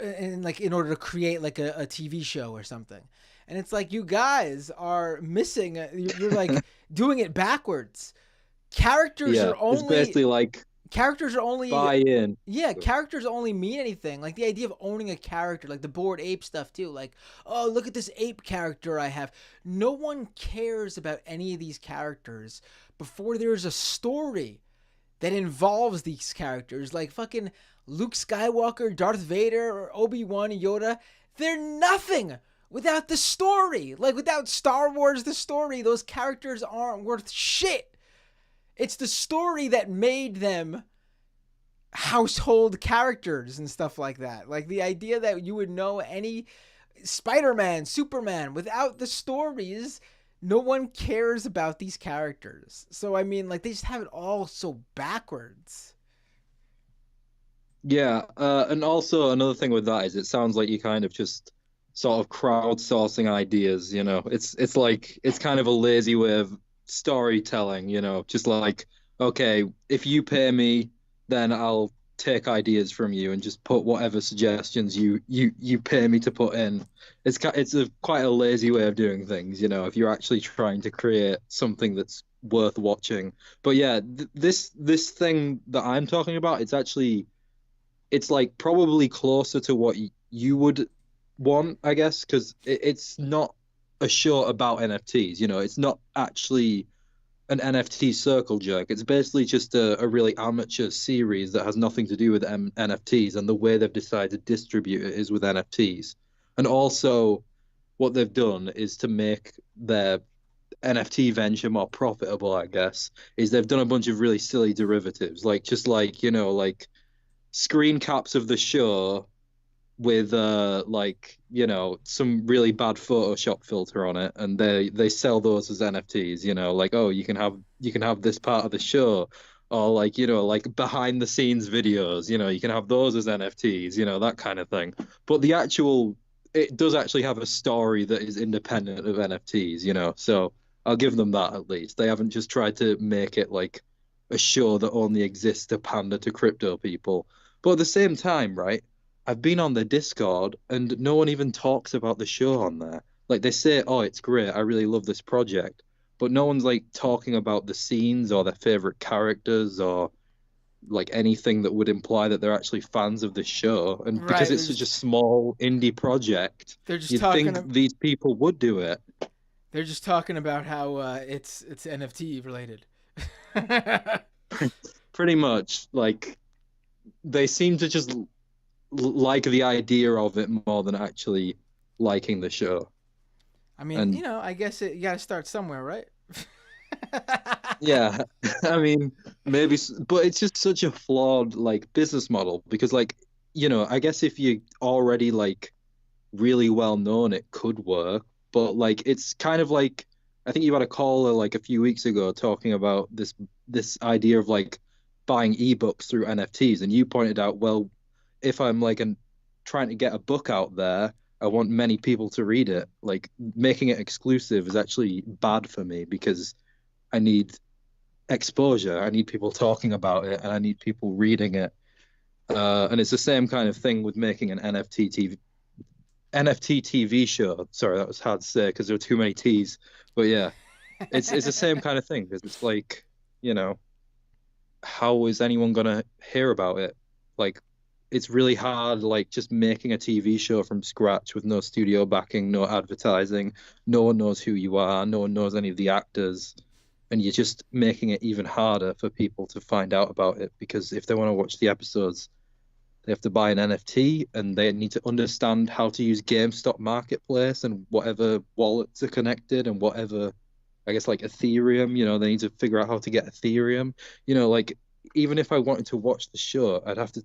in order to create like a TV show or something. And it's like, you guys are missing. You're like doing it backwards. Characters are only. It's basically like. Characters are only. Buy in. Yeah, characters only mean anything. Like the idea of owning a character, like the Bored Ape stuff too. Like, oh, look at this ape character I have. No one cares about any of these characters before there's a story that involves these characters. Like fucking Luke Skywalker, Darth Vader, or Obi-Wan, Yoda. They're nothing without the story. Like without Star Wars, the story, those characters aren't worth shit. It's the story that made them household characters and stuff like that. Like the idea that you would know any Spider-Man, Superman without the stories, no one cares about these characters. So I mean, like they just have it all so backwards. Yeah, and also another thing with that is it sounds like you kind of just sort of crowdsourcing ideas, you know. It's like it's kind of a lazy way of storytelling, you know, just like, okay, if you pay me, then I'll take ideas from you and just put whatever suggestions you pay me to put in. It's quite a lazy way of doing things, you know, if you're actually trying to create something that's worth watching. But yeah, this thing that I'm talking about, it's like probably closer to what you would want, I guess, because it's not a show about NFTs. You know, it's not actually an NFT circle jerk. It's basically just a really amateur series that has nothing to do with NFTs, and the way they've decided to distribute it is with NFTs. And also, what they've done is to make their NFT venture more profitable, I guess, is they've done a bunch of really silly derivatives, like you know, like screen caps of the show with like, you know, some really bad Photoshop filter on it, and they sell those as NFTs, you know, like, oh, you can have this part of the show, or like, you know, like behind the scenes videos, you know, you can have those as NFTs, you know, that kind of thing. But it does actually have a story that is independent of NFTs, you know, so I'll give them that. At least they haven't just tried to make it like a show that only exists to pander to crypto people. But at the same time, right, I've been on the Discord and no one even talks about the show on there. Like they say, oh, it's great, I really love this project, but no one's like talking about the scenes or their favorite characters or like anything that would imply that they're actually fans of the show. And Right. because it's such a small indie project, They're just you'd talking. think these people would do it. They're just talking about how it's NFT related. Pretty much, like they seem to just like the idea of it more than actually liking the show. I mean, And you know, I guess you got to start somewhere, right? yeah, I mean, maybe, but it's just such a flawed like business model because, like, you know, I guess if you're already like really well known, it could work, but like it's kind of like I think you had a caller like a few weeks ago talking about this idea of like buying ebooks through NFTs, and you pointed out, well, if I'm like trying to get a book out there, I want many people to read it. Like making it exclusive is actually bad for me because I need exposure. I need people talking about it, and I need people reading it. And it's the same kind of thing with making an NFT TV show. Sorry, that was hard to say because there are too many T's. But yeah, it's the same kind of thing because it's like, you know, how is anyone gonna hear about it? Like, it's really hard, like just making a TV show from scratch with no studio backing, no advertising, no one knows who you are, no one knows any of the actors, and you're just making it even harder for people to find out about it because if they want to watch the episodes, they have to buy an NFT and they need to understand how to use GameStop Marketplace and whatever wallets are connected and whatever, I guess, like Ethereum, you know, they need to figure out how to get Ethereum. You know, like even if I wanted to watch the show, I'd have to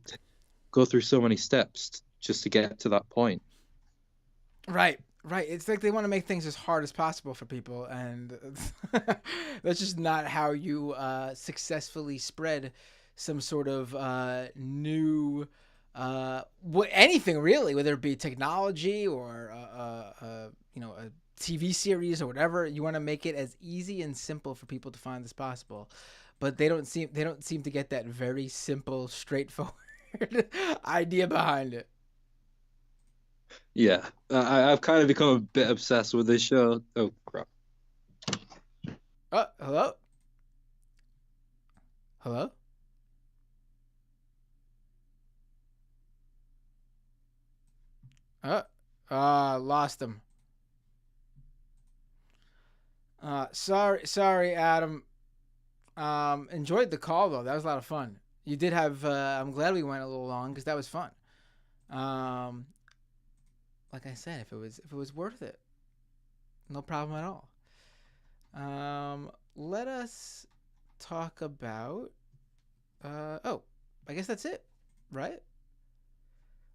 go through so many steps just to get to that point. Right. It's like they want to make things as hard as possible for people, and that's just not how you successfully spread some sort of new anything really, whether it be technology or you know, a TV series or whatever. You want to make it as easy and simple for people to find as possible, but they don't seem to get that very simple, straightforward idea behind it. Yeah, I've kind of become a bit obsessed with this show. Oh crap! Oh, hello. Lost him. Sorry, Adam. Enjoyed the call though. That was a lot of fun. You did have. I'm glad we went a little long because that was fun. Like I said, if it was worth it, no problem at all. Let us talk about. Oh, I guess that's it, right?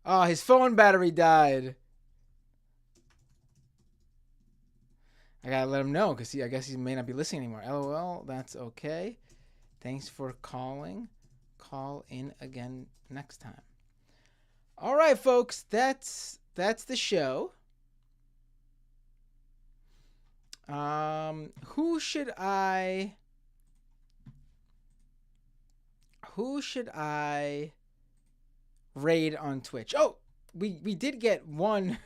Oh, his phone battery died. I gotta let him know because I guess he may not be listening anymore. LOL, that's okay. Thanks for calling. Call in again next time. All right, folks, that's the show. Who should I Raid on Twitch. Oh, we did get one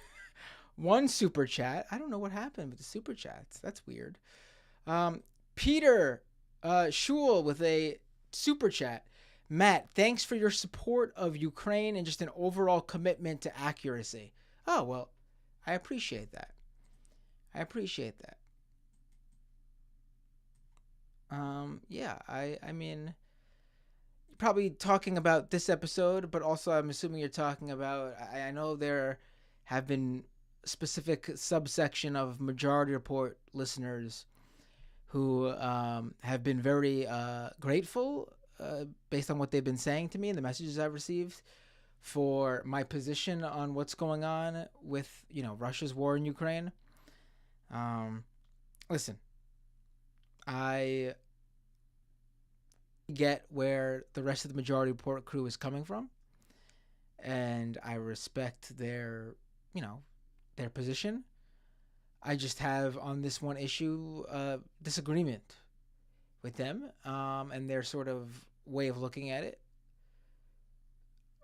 super chat. I don't know what happened with the super chats. That's weird. Peter Shul with a super chat. Matt, thanks for your support of Ukraine and just an overall commitment to accuracy. Oh, well, I appreciate that. Yeah, I mean, probably talking about this episode, but also I'm assuming you're talking about, I know there have been specific subsection of Majority Report listeners who have been very grateful based on what they've been saying to me and the messages I've received for my position on what's going on with, Russia's war in Ukraine. Listen, I get where the rest of the Majority Report crew is coming from, and I respect their position. I just have on this one issue disagreement with them and their sort of way of looking at it.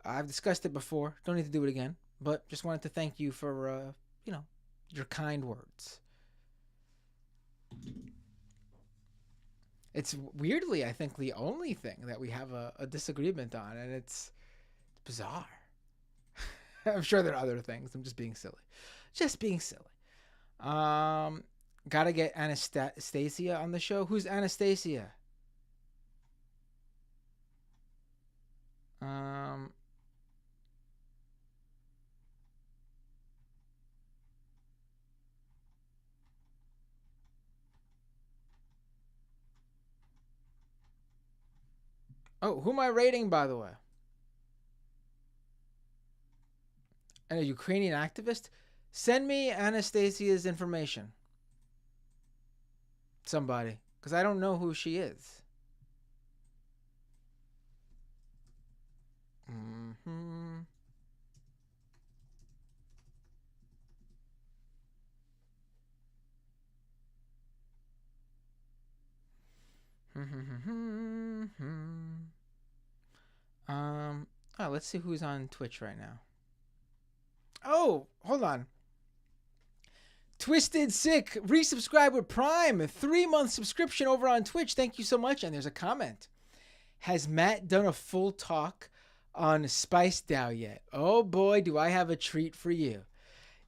I've discussed it before. Don't need to do it again, but just wanted to thank you for your kind words. It's weirdly, I think, the only thing that we have a disagreement on, and it's bizarre. I'm sure there are other things. I'm just being silly. Gotta get Anastasia on the show. Who's Anastasia? Oh, who am I rating, by the way? And a Ukrainian activist? Send me Anastasia's information. Somebody. Because I don't know who she is. Let's see who's on Twitch right now. Oh, hold on. Twisted Sick, resubscribe with Prime, a 3-month subscription over on Twitch. Thank you so much. And there's a comment. Has Matt done a full talk on Spice DAO yet? Oh boy, do I have a treat for you.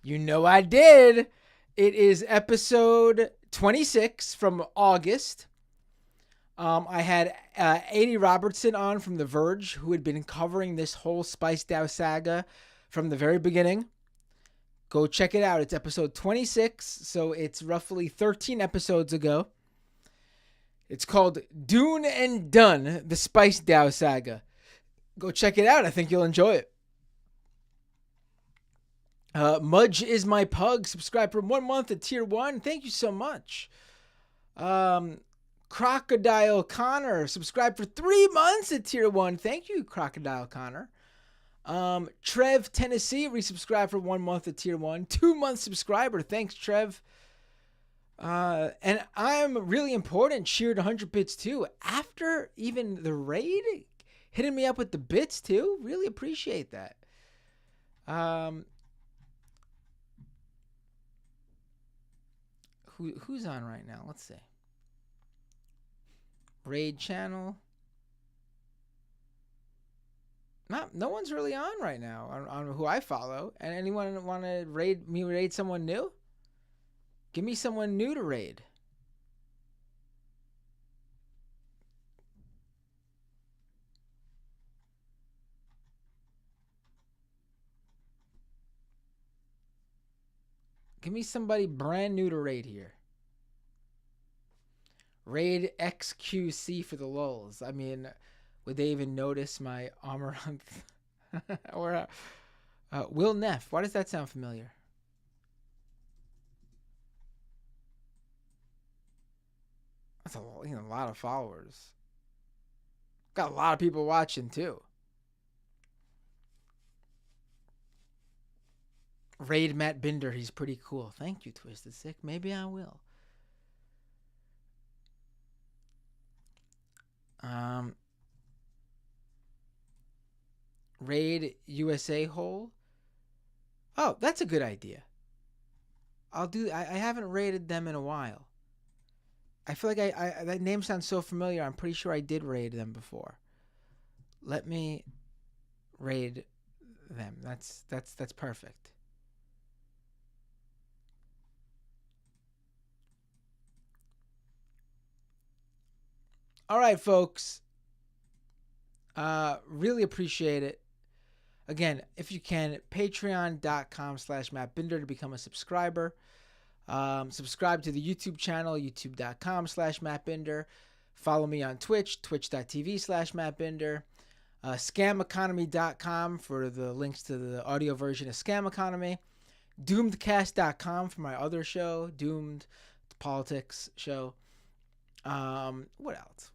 You know I did. It is episode 26 from August. I had A.D. Robertson on from The Verge, who had been covering this whole Spice DAO saga from the very beginning. Go check it out. It's episode 26, so it's roughly 13 episodes ago. It's called Dune and Done, the Spice DAO saga. Go check it out. I think you'll enjoy it. Mudge is my pug. Subscribe for 1 month at tier 1. Thank you so much. Crocodile Connor, subscribe for 3 months at tier 1. Thank you, Crocodile Connor. Trev Tennessee, resubscribe for 1 month at tier 1. 2-month subscriber. Thanks, Trev. And I'm really important. Cheered 100 bits too. After even the raid, hitting me up with the bits too. Really appreciate that. Who's on right now? Let's see. Raid channel. No one's really on right now on who I follow. And anyone want to raid someone new? Give me someone new to raid. Give me somebody brand new to raid here. Raid XQC for the lulz. I mean, would they even notice my Amaranth? Or Will Neff. Why does that sound familiar? That's a lot of followers. Got a lot of people watching too. Raid Matt Binder. He's pretty cool. Thank you, Twisted Sick. Maybe I will. Raid USA Hole. Oh, that's a good idea. I haven't raided them in a while. I feel like I that name sounds so familiar. I'm pretty sure I did raid them before. Let me raid them. That's perfect. All right, folks. Really appreciate it. Again, if you can, patreon.com/MattBinder to become a subscriber. Subscribe to the YouTube channel, youtube.com/MattBinder. Follow me on Twitch, twitch.tv/MattBinder. Scameconomy.com for the links to the audio version of Scam Economy. Doomedcast.com for my other show, Doomed Politics show. What else?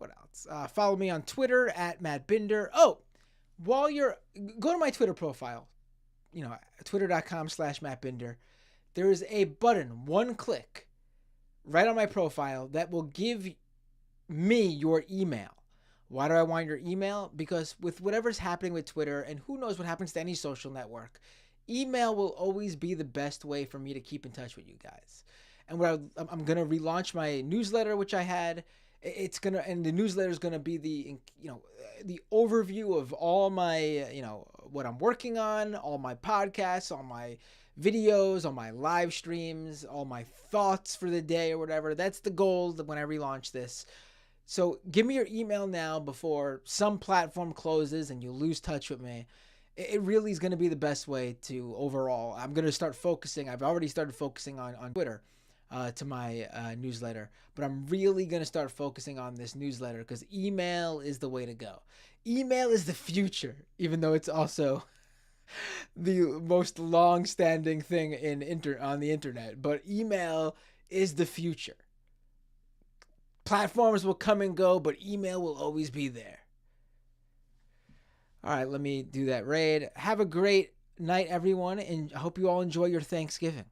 Follow me on Twitter @MattBinder. Oh, go to my Twitter profile, twitter.com/MattBinder. There is a button, one click, right on my profile that will give me your email. Why do I want your email? Because with whatever's happening with Twitter, and who knows what happens to any social network, email will always be the best way for me to keep in touch with you guys. And I'm gonna relaunch my newsletter, which I had. And the newsletter is gonna be the overview of all my what I'm working on, all my podcasts, all my videos, all my live streams, all my thoughts for the day or whatever. That's the goal when I relaunch this. So give me your email now before some platform closes and you lose touch with me. It really is going to be the best way to overall. I'm going to start focusing. I've already started focusing on Twitter to my newsletter, but I'm really going to start focusing on this newsletter because email is the way to go. Email is the future, even though it's also the most long-standing thing on the internet. But email is the future. Platforms will come and go, but email will always be there. All right, let me do that raid. Have a great night, everyone, and I hope you all enjoy your Thanksgiving.